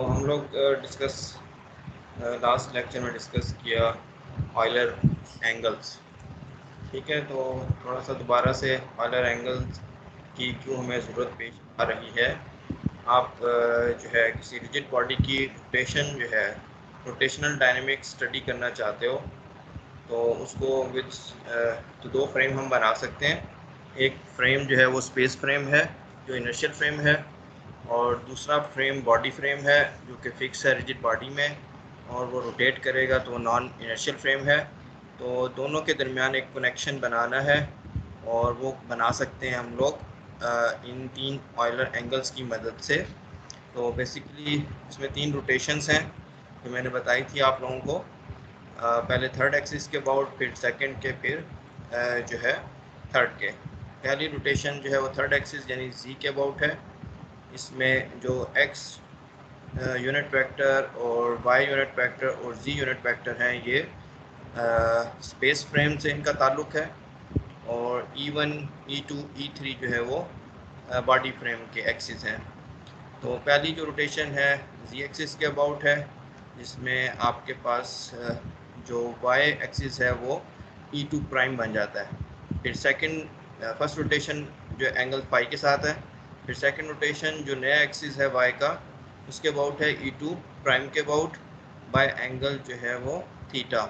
तो हम लोग लास्ट लेक्चर में डिस्कस किया ऑयलर एंगल्स। ठीक है, तो थोड़ा सा दोबारा से ऑयलर एंगल्स की क्यों हमें ज़रूरत पेश आ रही है। आप जो है किसी रिजिड बॉडी की रोटेशन जो है रोटेशनल डायनेमिक्स स्टडी करना चाहते हो तो उसको विद तो दो फ्रेम हम बना सकते हैं। एक फ्रेम जो है वो स्पेस फ्रेम है जो इनर्शियल फ्रेम है, और दूसरा फ्रेम बॉडी फ्रेम है जो कि फिक्स है रिजिड बॉडी में और वो रोटेट करेगा तो वो नॉन इनर्शियल फ्रेम है। तो दोनों के दरमियान एक कनेक्शन बनाना है और वो बना सकते हैं हम लोग इन तीन ऑयलर एंगल्स की मदद से। तो बेसिकली इसमें तीन रोटेशंस हैं जो मैंने बताई थी आप लोगों को। पहले थर्ड एक्सिस के अबाउट, फिर सेकंड के, फिर जो है थर्ड के। पहली रोटेशन जो है वो थर्ड एक्सिस यानी जी के अबाउट है। इसमें जो एक्स यूनिट वेक्टर और वाई यूनिट वेक्टर और जी यूनिट वेक्टर हैं ये स्पेस फ्रेम से इनका ताल्लुक़ है, और E1, E2, E3 जो है वो बॉडी फ्रेम के एक्सिस हैं। तो पहली जो रोटेशन है जी एक्सिस के अबाउट है, जिसमें आपके पास जो वाई एक्सिस है वो E2 प्राइम बन जाता है। फिर फर्स्ट रोटेशन जो एंगल पाई के साथ है। फिर सेकंड रोटेशन जो नया एक्सिस है वाई का उसके अबाउट है E2 प्राइम के अबाउट बाय एंगल जो है वो थीटा।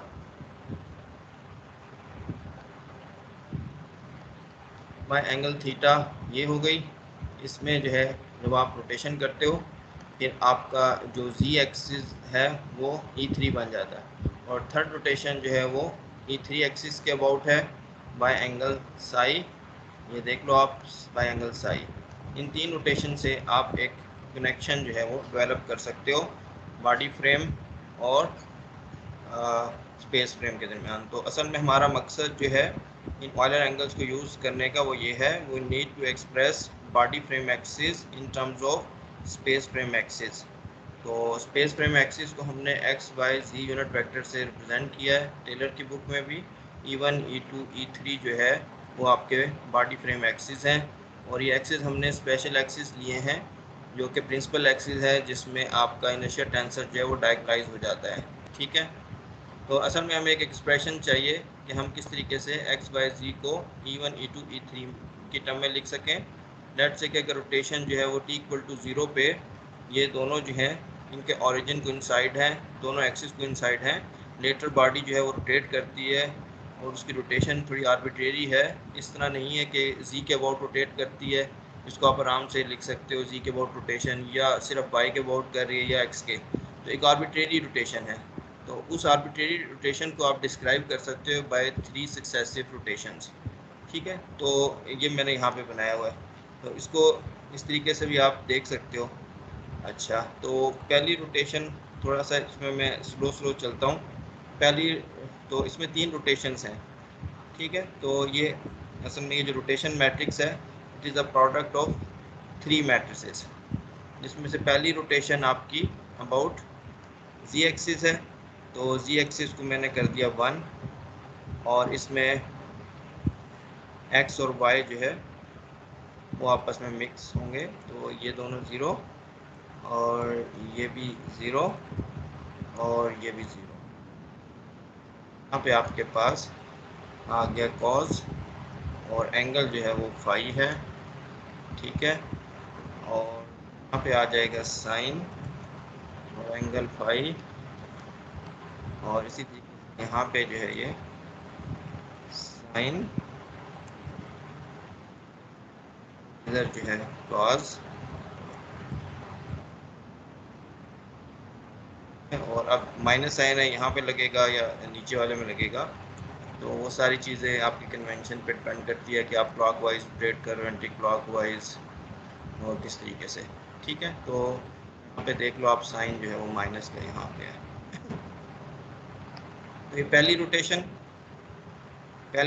बाय एंगल थीटा ये हो गई। इसमें जो है जब आप रोटेशन करते हो फिर आपका जो जी एक्सिस है वो E3 बन जाता है, और थर्ड रोटेशन जो है वो E3 एक्सिस के अबाउट है बाय एंगल साई। ये देख लो आप, बाय एंगल साई। इन तीन रोटेशन से आप एक कनेक्शन जो है वो डेवलप कर सकते हो बॉडी फ्रेम और स्पेस फ्रेम के दरमियान। तो असल में हमारा मकसद जो है इन ऑयलर एंगल्स को यूज़ करने का वो ये है, वो need to express body frame axis in terms of space frame axis. तो स्पेस फ्रेम एक्सिस को हमने X Y Z unit vector से रिप्रेजेंट किया है टेलर की बुक में भी। E1, E2, E3 जो है वो आपके बॉडी फ्रेम एक्सिस हैं, और ये एक्सिस हमने स्पेशल एक्सिस लिए हैं जो कि प्रिंसिपल एक्सिस है जिसमें आपका इनर्शियल टेंसर जो है वो डायगोनलाइज हो जाता है। ठीक है, तो असल में हमें एक एक्सप्रेशन चाहिए कि हम किस तरीके से एक्स वाई जी को E1, E2, E3 की टर्म में लिख सकें। लेट्स से कि अगर रोटेशन जो है वो t=0 पे ये दोनों जो हैं इनके ओरिजिन को इनसाइड हैं, दोनों एक्सिस को इनसाइड हैं। लेटर बॉडी जो है वो रोटेट करती है और उसकी रोटेशन थोड़ी आर्बिट्रेरी है, इस तरह नहीं है कि जी के अबाउट रोटेट करती है। इसको आप आराम से लिख सकते हो जी के अबाउट रोटेशन, या सिर्फ वाई के अबाउट कर रही है या एक्स के। तो एक आर्बिट्रेरी रोटेशन है। तो उस आर्बिट्रेरी रोटेशन को आप डिस्क्राइब कर सकते हो बाय 3 सक्सेसिव रोटेशंस। ठीक है, तो ये मैंने यहाँ पे बनाया हुआ है, तो इसको इस तरीके से भी आप देख सकते हो। अच्छा, तो पहली रोटेशन थोड़ा सा इसमें मैं स्लो चलता हूँ। पहली तो इसमें 3 रोटेशंस हैं। ठीक है, तो ये असल में ये जो रोटेशन मैट्रिक्स है it is a product of 3 matrices, जिसमें से पहली रोटेशन आपकी अबाउट जी एक्सिस है। तो जी एक्सिस को मैंने कर दिया 1, और इसमें एक्स और वाई जो है वो आपस में मिक्स होंगे, तो ये दोनों ज़ीरो और ये भी ज़ीरो और ये भी ज़ीरो। यहाँ पे आपके पास आ गया कॉस, और एंगल जो है वो फाई है। ठीक है, और यहाँ पे आ जाएगा साइन और एंगल फाई, और इसी तरीके से यहाँ पे जो है ये साइन, इधर जो है कॉस, और अब माइनस साइन है यहाँ पे लगेगा या नीचे वाले में लगेगा। तो वो सारी चीज़ें आपकी कन्वेंशन पे डिपेंड करती है कि आप क्लॉकवाइज रोटेट कर रहे हो, एंटी क्लॉकवाइज, और किस तरीके से। ठीक है, तो यहाँ पे देख लो आप साइन जो है वो माइनस का यहाँ पे है। तो ये पहली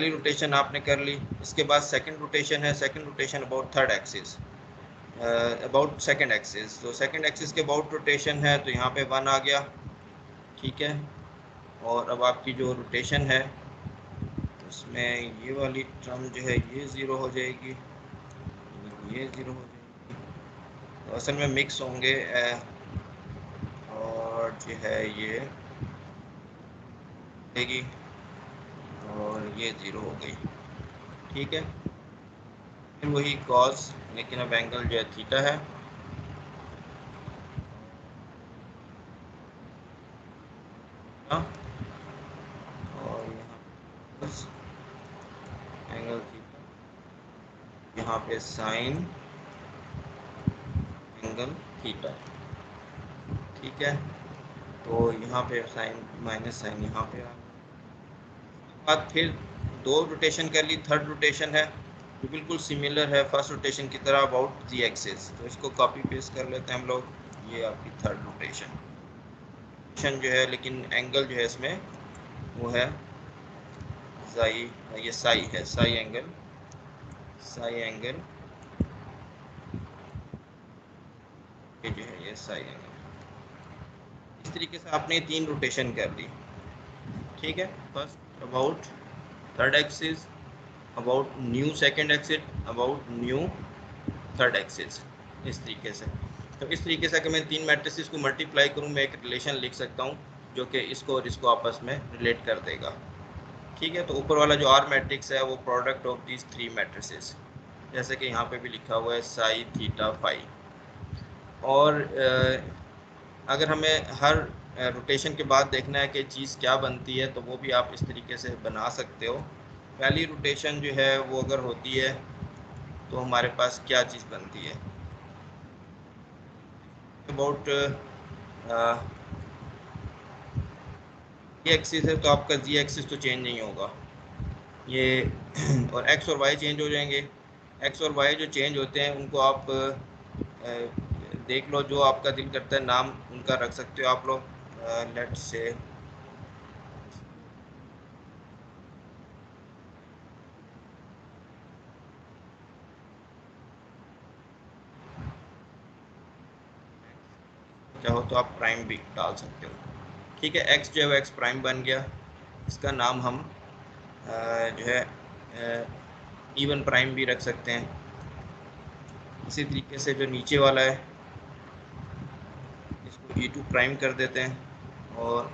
रोटेशन आपने कर ली। इसके बाद सेकंड रोटेशन है। Second rotation about third axis, about second axis. तो सेकंड एक्सिस के अबाउट रोटेशन है, तो यहाँ पे 1 आ गया। ठीक है, और अब आपकी जो रोटेशन है उसमें ये वाली टर्म जो है ये ज़ीरो हो जाएगी, ये ज़ीरो हो जाएगी। तो असल में मिक्स होंगे जो है ये देगी और ये 0 हो गई। ठीक है, फिर वही कॉस, लेकिन अब एंगल जो है थीटा है। हाँ, और यहाँ एंगल थीटा, यहाँ पे साइन एंगल थीटा। ठीक है, तो यहाँ पे साइन माइनस साइन यहाँ पे आ गया। बाद फिर दो रोटेशन कर ली, थर्ड रोटेशन है जो बिल्कुल सिमिलर है फर्स्ट रोटेशन की तरह अबाउट जी एक्सिस, तो इसको कॉपी पेस्ट कर लेते हैं हम लोग। ये आपकी थर्ड रोटेशन जो है, लेकिन एंगल जो है इसमें वो है साई, ये साई है, साई एंगल, साई एंगल ये जो है ये साई एंगल। इस तरीके से आपने 3 रोटेशन कर ली। ठीक है, first about third axis, about new second axis, about new third axis, इस तरीके से। तो इस तरीके से अगर मैं 3 मैट्रिसेस को मल्टीप्लाई करूँ, मैं एक रिलेशन लिख सकता हूँ जो कि इसको और इसको आपस में रिलेट कर देगा। ठीक है, तो ऊपर वाला जो आर मैट्रिक्स है वो प्रोडक्ट ऑफ दीज 3 मैट्रिसेस, जैसे कि यहाँ पे भी लिखा हुआ है साई थीटा फाई। और अगर हमें हर रोटेशन के बाद देखना है कि चीज़ क्या बनती है, तो वो भी आप इस तरीके से बना सकते हो। पहली रोटेशन जो है वो अगर होती है तो हमारे पास क्या चीज़ बनती है, अबाउट जी एक्सिस है, तो आपका जी एक्सिस तो चेंज नहीं होगा ये और एक्स और वाई चेंज हो जाएंगे। एक्स और वाई जो चेंज होते हैं उनको आप देख लो, जो आपका दिल करता है नाम उनका रख सकते हो आप लोग। लेट्स से चाहो तो आप प्राइम भी डाल सकते हो। ठीक है, एक्स जो है एक्स प्राइम बन गया, इसका नाम हम जो है इवन प्राइम भी रख सकते हैं। इसी तरीके से जो नीचे वाला है इसको ई टू प्राइम कर देते हैं और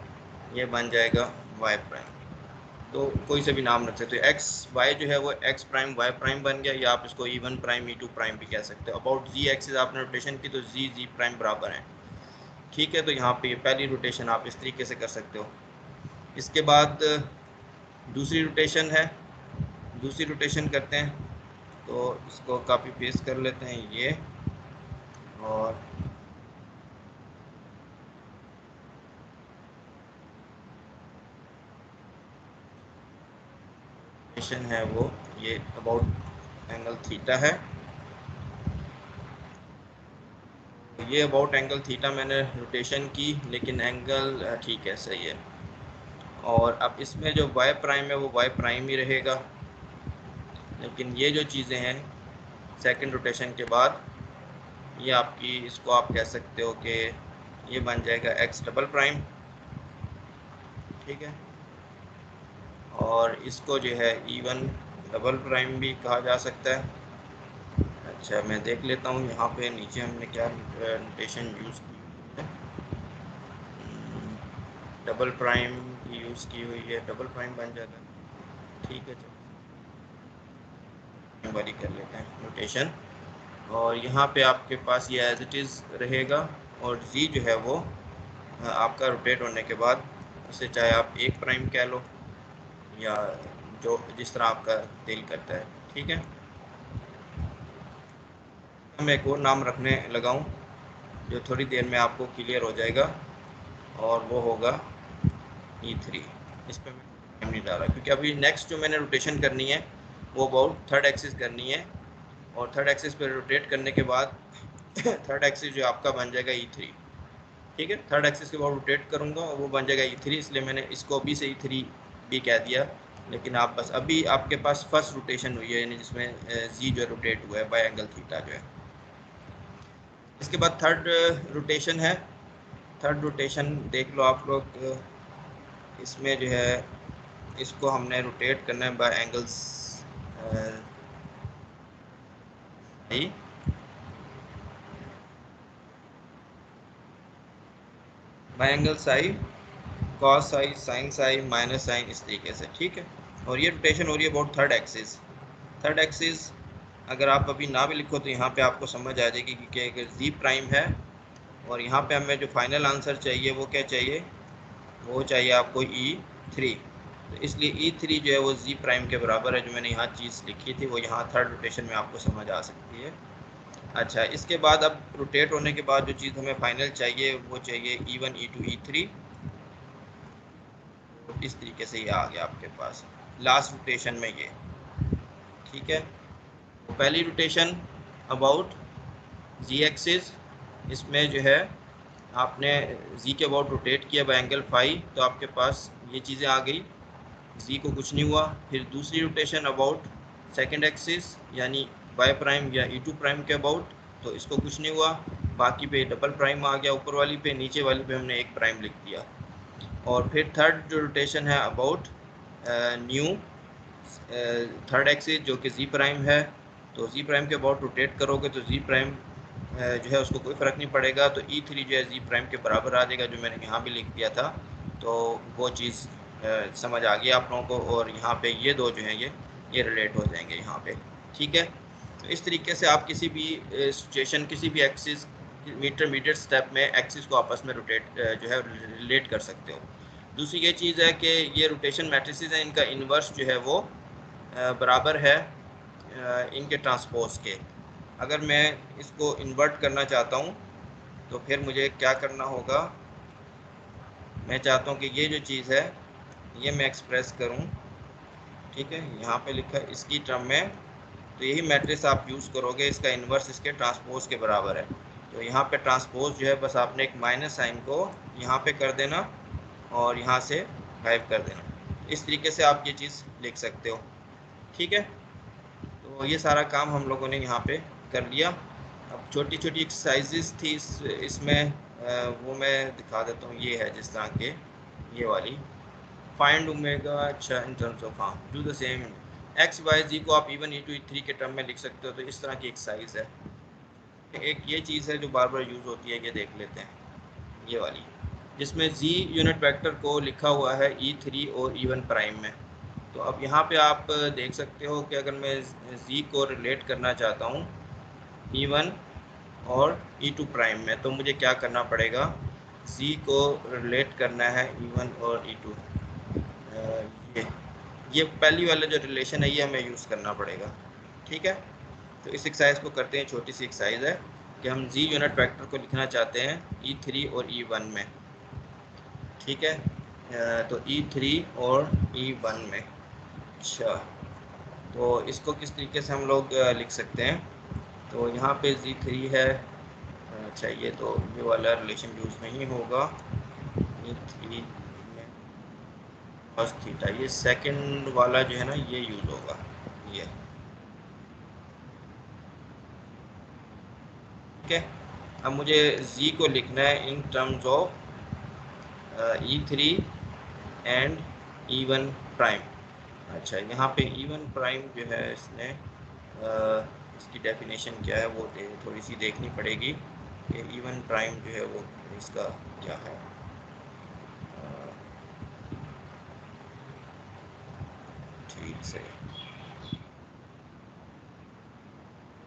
ये बन जाएगा वाई प्राइम। तो कोई से भी नाम रख सकते हो। एक्स वाई जो है वो एक्स प्राइम वाई प्राइम बन गया, या आप इसको E one prime E two prime भी कह सकते हो। अबाउट जी एक्सिस आपने रोटेशन की तो जी जी प्राइम बराबर है। ठीक है, तो यहाँ पे पहली रोटेशन आप इस तरीके से कर सकते हो। इसके बाद दूसरी रोटेशन है, दूसरी रोटेशन करते हैं, तो इसको कॉपी पेस्ट कर लेते हैं ये, और रोटेशन है वो ये अबाउट एंगल थीटा है। ये अबाउट एंगल थीटा मैंने रोटेशन की, लेकिन एंगल ठीक है, सही है। और अब इसमें जो वाई प्राइम है वो वाई प्राइम ही रहेगा, लेकिन ये जो चीज़ें हैं सेकंड रोटेशन के बाद, ये आपकी, इसको आप कह सकते हो कि ये बन जाएगा एक्स डबल प्राइम। ठीक है, और इसको जो है ई1 डबल प्राइम भी कहा जा सकता है। अच्छा, मैं देख लेता हूँ यहाँ पे नीचे हमने क्या नोटेशन यूज़ की हुई है। डबल प्राइम की यूज़ की हुई है, डबल प्राइम बन जाएगा। ठीक है, चलो वाली कर लेते हैं नोटेशन, और यहाँ पे आपके पास ये एज इट इज़ रहेगा। और जी जो है वो आपका रोटेट होने के बाद उसे चाहे आप एक प्राइम कह लो या जो जिस तरह आपका दिल करता है। ठीक है, मैं एक और नाम रखने लगा हूँ जो थोड़ी देर में आपको क्लियर हो जाएगा, और वो होगा E3। इस पर मैं टाइम नहीं डाला क्योंकि अभी नेक्स्ट जो मैंने रोटेशन करनी है वो अबाउट थर्ड एक्सिस करनी है, और थर्ड एक्सिस पर रोटेट करने के बाद थर्ड एक्सिस जो आपका बन जाएगा E3। ठीक है, थर्ड एक्सिस के बाद रोटेट करूँगा और वो बन जाएगा E3, इसलिए मैंने इसको अभी से E3 भी कह दिया। लेकिन आप बस अभी आपके पास फर्स्ट रोटेशन हुई है, यानी जिसमें जी जो रोटेट हुआ है बाय एंगल थीटा जो है। इसके बाद थर्ड रोटेशन है। थर्ड रोटेशन देख लो आप लोग, इसमें जो है इसको हमने रोटेट करना है by angles by angle psi, cos psi, sine psi, minus sine, इस तरीके से, ठीक है। और ये रोटेशन हो रही है about third axis. Third axis अगर आप अभी ना भी लिखो तो यहाँ पे आपको समझ आ जाएगी कि अगर जी प्राइम है और यहाँ पे हमें जो फाइनल आंसर चाहिए वो क्या चाहिए, वो चाहिए आपको E3। तो इसलिए E3 जो है वो जी प्राइम के बराबर है। जो मैंने यहाँ चीज़ लिखी थी वो यहाँ थर्ड रोटेशन में आपको समझ आ सकती है। अच्छा, इसके बाद अब रोटेट होने के बाद जो चीज़ हमें फाइनल चाहिए वो चाहिए E1, E2, E3। इस तरीके से ये आ गया आपके पास लास्ट रोटेशन में ये, ठीक है। तो पहली रोटेशन अबाउट जी एक्सिस, इसमें जो है आपने जी के अबाउट रोटेट किया बाय एंगल फाई, तो आपके पास ये चीज़ें आ गई, जी को कुछ नहीं हुआ। फिर दूसरी रोटेशन अबाउट सेकंड एक्सिस यानी वाई प्राइम या E2 प्राइम के अबाउट, तो इसको कुछ नहीं हुआ। बाकी पे डबल प्राइम आ गया ऊपर वाली पे, नीचे वाली पे हमने एक प्राइम लिख दिया। और फिर थर्ड जो रोटेशन है अबाउट न्यू थर्ड एक्सिस जो कि जी प्राइम है, तो जी प्राइम के अबाउट रोटेट करोगे तो जी प्राइम जो है उसको कोई फ़र्क नहीं पड़ेगा, तो E3 जो है जी प्राइम के बराबर आ जाएगा, जो मैंने यहाँ भी लिख दिया था। तो वो चीज़ समझ आ गई आप लोगों को। और यहाँ पे ये दो जो हैं ये रिलेट हो जाएंगे यहाँ पे, ठीक है। तो इस तरीके से आप किसी भी सिचुएशन, किसी भी एक्सिस, मीटर स्टेप में एक्सिस को आपस में रोटेट जो है रिलेट कर सकते हो। दूसरी ये चीज़ है कि ये रोटेशन मैट्रिसेस हैं, इनका इन्वर्स जो है वो बराबर है इनके ट्रांसपोज के। अगर मैं इसको इन्वर्ट करना चाहता हूँ तो फिर मुझे क्या करना होगा, मैं चाहता हूँ कि ये जो चीज़ है ये मैं एक्सप्रेस करूँ, ठीक है। यहाँ पे लिखा है इसकी टर्म में, तो यही मैट्रिक्स आप यूज़ करोगे, इसका इन्वर्स इसके ट्रांसपोज के बराबर है। तो यहाँ पे ट्रांसपोज जो है बस आपने एक माइनस साइन को यहाँ पे कर देना और यहाँ से गायब कर देना। इस तरीके से आप ये चीज़ लिख सकते हो, ठीक है। तो ये सारा काम हम लोगों ने यहाँ पे कर लिया। अब छोटी छोटी एक्सरसाइजेस थी इसमें वो मैं दिखा देता हूँ। ये है जिस तरह के ये वाली फाइंड ओमेगा, अच्छा इन टर्म्स ऑफ, हाँ do the same X Y G को आप E1, E2, E3 के टर्म में लिख सकते हो। तो इस तरह की एक्सरसाइज है। एक ये चीज़ है जो बार बार यूज़ होती है, ये देख लेते हैं ये वाली, जिसमें जी यूनिट वेक्टर को लिखा हुआ है E3 और E1 प्राइम में। तो अब यहाँ पे आप देख सकते हो कि अगर मैं जी को रिलेट करना चाहता हूँ E1 और E2 प्राइम में, तो मुझे क्या करना पड़ेगा, जी को रिलेट करना है E1 और E2। ये पहली वाला जो रिलेशन है ये हमें यूज़ करना पड़ेगा, ठीक है। तो इस एक्सरसाइज को करते हैं। छोटी सी एक्सरसाइज है कि हम जी यूनिट वेक्टर को लिखना चाहते हैं E3 और E1 में, ठीक है। तो E3 और E1 में, अच्छा तो इसको किस तरीके से हम लोग लिख सकते हैं। तो यहाँ पे Z3 है, अच्छा ये तो ये वाला रिलेशन यूज़ नहीं होगा। E3 में cos थीटा, ये सेकंड वाला जो है ना ये यूज़ होगा, ये ठीक है। अब मुझे Z को लिखना है इन terms of E3 and E1 prime. अच्छा यहाँ पे E1 प्राइम जो है इसने इसकी डेफिनेशन क्या है वो थोड़ी सी देखनी पड़ेगी कि E1 प्राइम जो है वो इसका क्या है। ठीक से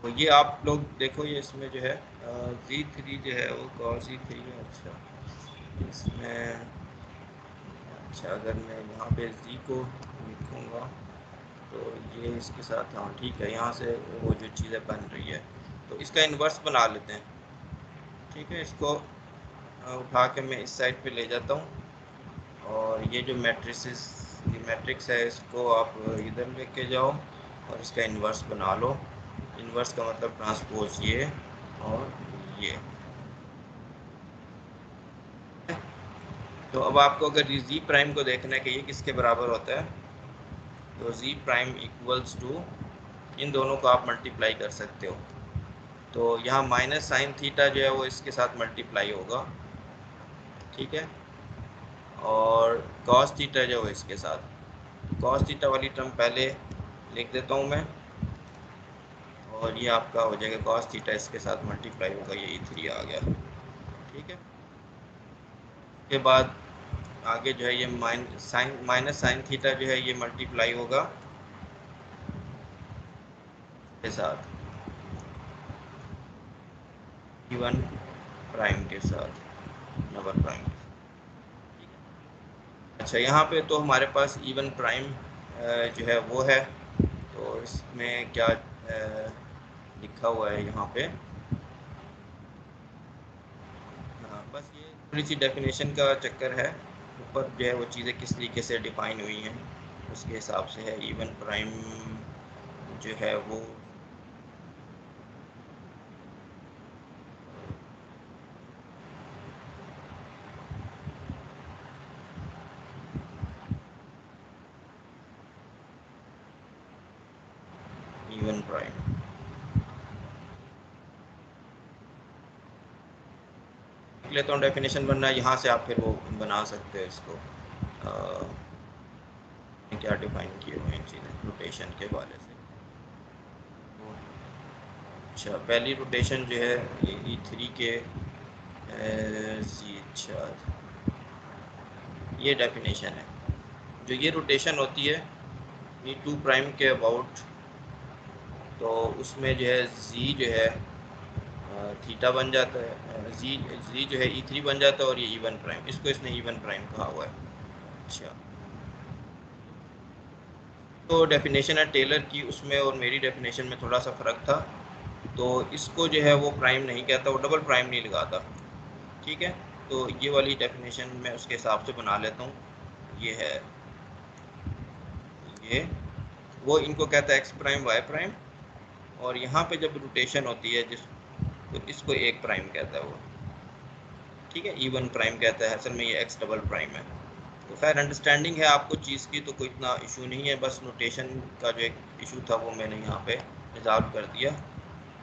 तो ये आप लोग देखो, ये इसमें जो है Z3 जो है वो cos Z3 है। अच्छा इसमें, अच्छा अगर मैं यहाँ पे Z को लिखूँगा तो ये इसके साथ, हाँ ठीक है, यहाँ से वो जो चीज़ें बन रही है तो इसका इन्वर्स बना लेते हैं, ठीक है। इसको उठा के मैं इस साइड पे ले जाता हूँ और ये जो मैट्रिक्स है इसको आप इधर लेके जाओ और इसका इन्वर्स बना लो। इन्वर्स का मतलब ट्रांसपोज ये और ये। तो अब आपको अगर जी प्राइम को देखना है कि ये किसके बराबर होता है, तो जी प्राइम इक्वल्स टू, इन दोनों को आप मल्टीप्लाई कर सकते हो। तो यहाँ माइनस साइन थीटा जो है वो इसके साथ मल्टीप्लाई होगा, ठीक है। और कॉस थीटा जो है इसके साथ, कॉस थीटा वाली टर्म पहले लिख देता हूँ मैं, और ये आपका हो जाएगा कॉस थीटा इसके साथ मल्टीप्लाई होगा, ये E3 आ गया, ठीक है। के बाद आगे जो है ये माइनस साइन थीटा जो है ये मल्टीप्लाई होगा के साथ E1 प्राइम के साथ डबल प्राइम। अच्छा, यहाँ पे तो हमारे पास E1 प्राइम जो है वो है, तो इसमें क्या लिखा हुआ है यहाँ पे, हाँ बस ये थोड़ी सी डेफिनेशन का चक्कर है, ऊपर जो है वो चीज़ें किस तरीके से डिफाइन हुई हैं उसके हिसाब से है। E1 प्राइम जो है वो E1 प्राइम लिख लेता हूँ डेफिनेशन, वरना यहाँ से आप फिर वो बना सकते हो इसको क्या डिफाइन किए हुए हैं चीज़ें रोटेशन के वाले से। अच्छा, पहली रोटेशन जो है ये E3 के अच्छा ये डेफिनेशन है। जो ये रोटेशन होती है E2 प्राइम के अबाउट, तो उसमें जो है Z जो है थीटा बन जाता है, Z जो है E3 बन जाता है और ये E1 प्राइम, इसको इसने E1 प्राइम कहा हुआ है। अच्छा, तो डेफिनेशन है टेलर की, उसमें और मेरी डेफिनेशन में थोड़ा सा फ़र्क था, तो इसको जो है वो प्राइम नहीं कहता, वो डबल प्राइम नहीं लगाता। ठीक है, तो ये वाली डेफिनेशन मैं उसके हिसाब से बना लेता हूँ। ये है ये वो इनको कहता है एक्स प्राइम वाई प्राइम, और यहाँ पे जब रोटेशन होती है जिस, तो इसको एक प्राइम कहता है वो। ठीक है, E1 प्राइम कहता है, असल में ये एक्स डबल प्राइम है। तो खैर अंडरस्टैंडिंग है आपको चीज़ की, तो कोई इतना इशू नहीं है, बस नोटेशन का जो एक इशू था वो मैंने यहाँ पे रिजॉल्व कर दिया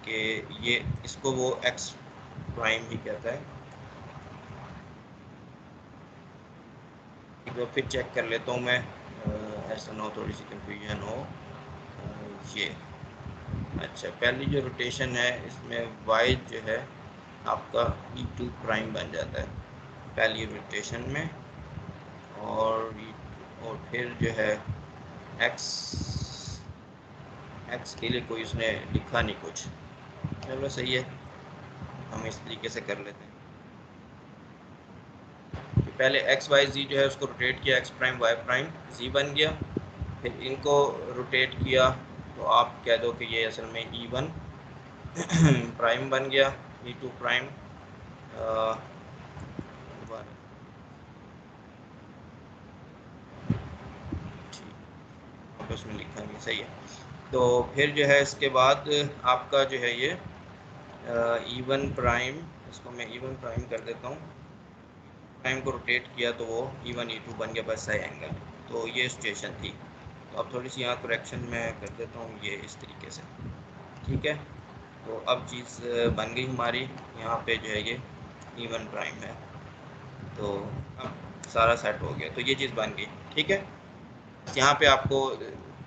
कि ये इसको वो एक्स प्राइम ही कहता है। एक बार फिर चेक कर लेता हूँ मैं, ऐसा ना हो थोड़ी सी कंफ्यूजन हो। ये अच्छा, पहली जो रोटेशन है इसमें y जो है आपका E2 प्राइम बन जाता है पहली रोटेशन में, और फिर जो है x के लिए कोई उसने लिखा नहीं कुछ, चलो सही है, हम इस तरीके से कर लेते हैं कि पहले x y z जो है उसको रोटेट किया, x prime y prime z बन गया, फिर इनको रोटेट किया तो आप कह दो कि ये असल में E1 प्राइम बन गया, E2 प्राइम ठीक, उसमें लिखा नहीं सही है। तो फिर जो है इसके बाद आपका जो है ये E1 प्राइम, इसको मैं E1 प्राइम कर देता हूँ, प्राइम को रोटेट किया तो वो E1 E2 बन गया बस सही एंगल। तो ये सिचुएशन थी, तो अब थोड़ी सी यहाँ करेक्शन मैं कर देता हूँ ये इस तरीके से। ठीक है, तो अब चीज़ बन गई हमारी, यहाँ पे जो है ये E1 प्राइम है, तो अब सारा सेट हो गया, तो ये चीज़ बन गई। ठीक है, यहाँ पे आपको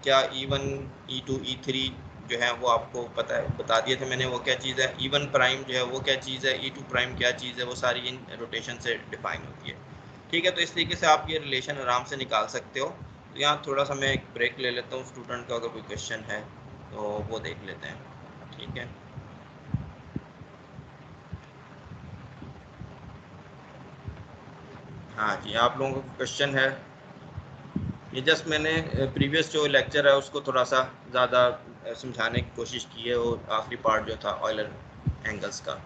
क्या E1 E2 E3 जो है वो आपको पता है, बता दिए थे मैंने वो क्या चीज़ है, E1 प्राइम जो है वो क्या चीज़ है, E2 प्राइम क्या चीज़ है, वो सारी इन रोटेशन से डिफाइन होती है। ठीक है, तो इस तरीके से आप ये रिलेशन आराम से निकाल सकते हो। तो यहाँ थोड़ा सा मैं एक ब्रेक ले लेता हूँ, स्टूडेंट का अगर कोई क्वेश्चन है तो वो देख लेते हैं। ठीक है, हाँ जी, आप लोगों का क्वेश्चन है? ये जस्ट मैंने प्रीवियस जो लेक्चर है उसको थोड़ा सा ज़्यादा समझाने की कोशिश की है, और आखिरी पार्ट जो था ऑयलर एंगल्स का,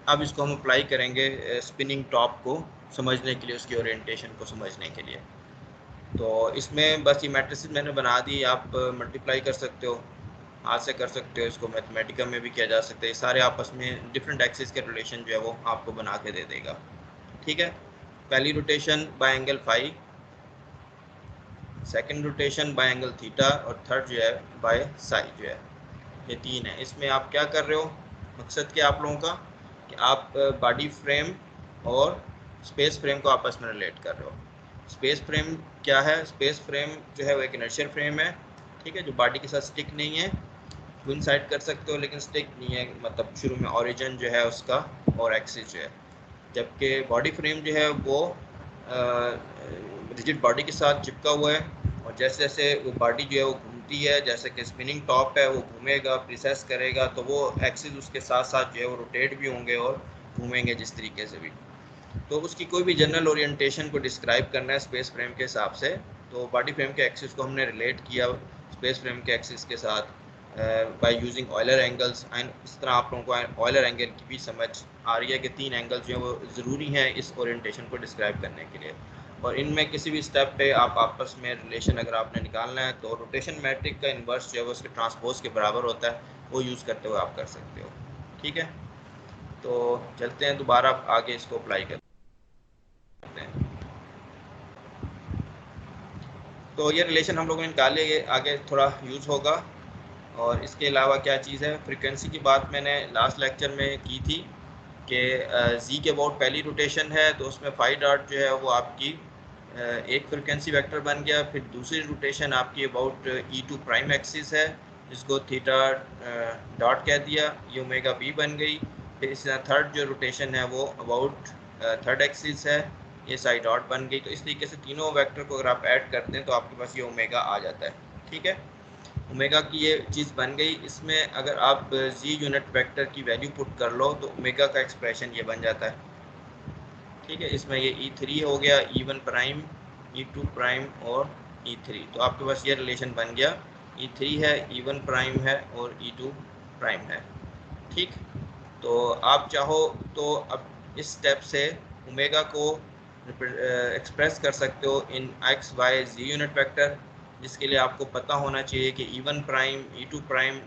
अब इसको हम अप्लाई करेंगे स्पिनिंग टॉप को समझने के लिए, उसकी ओरिएंटेशन को समझने के लिए। तो इसमें बस ये मैट्रिसेस मैंने बना दी, आप मल्टीप्लाई कर सकते हो, हाथ से कर सकते हो, इसको मैथमेटिकल में भी किया जा सकता है, सारे आपस में डिफरेंट एक्सिस के रिलेशन जो है वो आपको बना के दे देगा। ठीक है, पहली rotation by angle phi, second rotation by angle theta, और थर्ड जो है बाय साई जो है, ये तीन है। इसमें आप क्या कर रहे हो, मकसद क्या आप लोगों का कि आप बॉडी फ्रेम और स्पेस फ्रेम को आपस में रिलेट कर रहे हो। स्पेस फ्रेम क्या है, स्पेस फ्रेम जो है वो एक इनर्शियल फ्रेम है, ठीक है, जो बॉडी के साथ स्टिक नहीं है, कोइंसाइड कर सकते हो लेकिन स्टिक नहीं है, मतलब शुरू में ओरिजिन जो है उसका और एक्सिस जो है, जबकि बॉडी फ्रेम जो है वो रिजिड बॉडी के साथ चिपका हुआ है, और जैसे जैसे वो बॉडी जो है वो घूमती है, जैसे कि स्पिनिंग टॉप है वो घूमेगा, प्रिसेस करेगा, तो वो एक्सिस उसके साथ साथ जो है वो रोटेट भी होंगे और घूमेंगे जिस तरीके से भी। तो उसकी कोई भी जनरल ओरिएंटेशन को डिस्क्राइब करना है स्पेस फ्रेम के हिसाब से, तो बॉडी फ्रेम के एक्सिस को हमने रिलेट किया स्पेस फ्रेम के एक्सिस के साथ by using Euler angles. And इस तरह आप लोगों को ऑयलर एंगल की भी समझ आ रही है कि 3 एंगल जो है वो ज़रूरी हैं इस ओरिएंटेशन को डिस्क्राइब करने के लिए। और इनमें किसी भी स्टेप पे आप आपस में रिलेशन अगर आपने निकालना है तो रोटेशन मैट्रिक का इन्वर्स जो है वो उसके ट्रांसपोज के बराबर होता है, वो यूज़ करते हुए आप कर सकते हो। ठीक है, तो चलते हैं दोबारा आगे इसको अप्लाई करते हैं। तो ये रिलेशन हम लोगों ने निकाले, ये आगे थोड़ा यूज़ होगा। और इसके अलावा क्या चीज़ है, फ्रीक्वेंसी की बात मैंने लास्ट लेक्चर में की थी कि जी के अबाउट पहली रोटेशन है तो उसमें फाई डॉट जो है वो आपकी एक फ्रीक्वेंसी वेक्टर बन गया। फिर दूसरी रोटेशन आपकी अबाउट E2 प्राइम एक्सिस है, जिसको थीटा डॉट कह दिया, ये ओमेगा बी बन गई। फिर इस तरह थर्ड जो रोटेशन है वो अबाउट थर्ड एक्सिस है, ये साई डॉट बन गई। तो इस तरीके से तीनों वेक्टर को अगर आप ऐड करते हैं तो आपके पास ये ओमेगा आ जाता है। ठीक है, ओमेगा की ये चीज़ बन गई। इसमें अगर आप जी यूनिट वेक्टर की वैल्यू पुट कर लो तो ओमेगा का एक्सप्रेशन ये बन जाता है। ठीक है, इसमें ये E3 हो गया, E1 प्राइम, E2 प्राइम और E3। तो आपके पास ये रिलेशन बन गया, E3 है, E1 प्राइम है और E2 प्राइम है। ठीक, तो आप चाहो तो अब इस स्टेप से ओमेगा को एक्सप्रेस कर सकते हो इन x Y Z unit vector, जिसके लिए आपको पता होना चाहिए कि E1 प्राइम, E2 प्राइम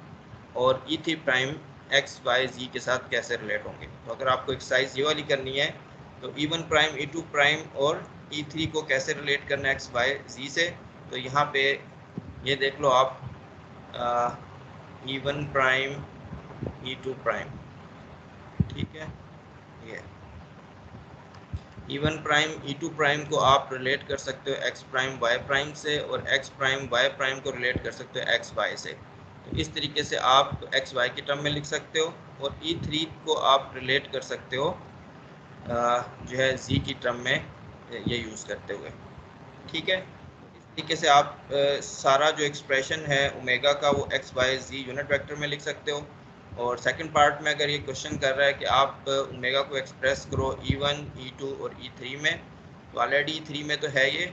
और E3 प्राइम एक्स वाई जी के साथ कैसे रिलेट होंगे। तो अगर आपको एक्सरसाइज ये वाली करनी है तो E1 प्राइम, E2 प्राइम और E3 को कैसे रिलेट करना है एक्स वाई जी से, तो यहाँ पे ये देख लो आप, E1 प्राइम, E2 प्राइम। ठीक है, ये E1 प्राइम, E2 प्राइम को आप रिलेट कर सकते हो एक्स प्राइम वाई प्राइम से, और एक्स प्राइम वाई प्राइम को रिलेट कर सकते हो एक्स वाई से। तो इस तरीके से आप एक्स वाई के टर्म में लिख सकते हो, और E3 को आप रिलेट कर सकते हो जो है जी की टर्म में ये यूज़ करते हुए। ठीक है, इस तरीके से आप सारा जो एक्सप्रेशन है ओमेगा का वो x Y Z unit vector में लिख सकते हो। और सेकंड पार्ट में अगर ये क्वेश्चन कर रहा है कि आप ओमेगा को एक्सप्रेस करो E1, E2 और E3 में, तो ऑलरेडी E3 में तो है ये,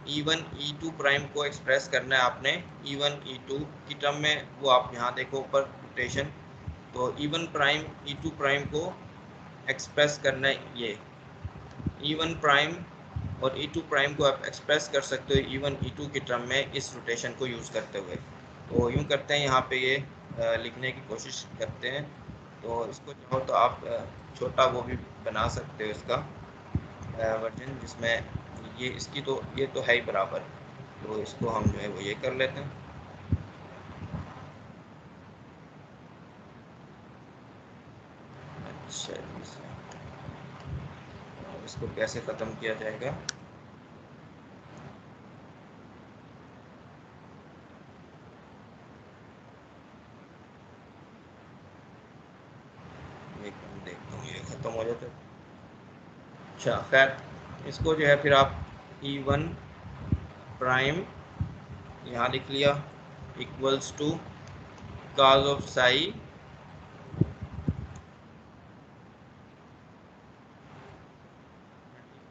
E1, E2 प्राइम को एक्सप्रेस करना है आपने E1, E2 की टर्म में, वो आप यहाँ देखो ऊपर रोटेशन। तो E1 प्राइम, E2 प्राइम को एक्सप्रेस करना है ये E1 प्राइम, और E2 प्राइम को आप एक्सप्रेस कर सकते हो E1, E2 की टर्म में इस रोटेशन को यूज़ करते हुए। तो यूँ करते हैं, यहाँ पे ये लिखने की कोशिश करते हैं। तो इसको चाहो तो आप छोटा वो भी बना सकते हो इसका वर्जन, जिसमें ये इसकी तो ये तो है ही बराबर, तो इसको हम जो है वो ये कर लेते हैं। अच्छा, इसको कैसे ख़त्म किया जाएगा, एक मिनट देखता हूँ ये ख़त्म हो जाता है। अच्छा खैर, इसको जो है फिर आप E1 प्राइम यहाँ लिख लिया equals to cos of psi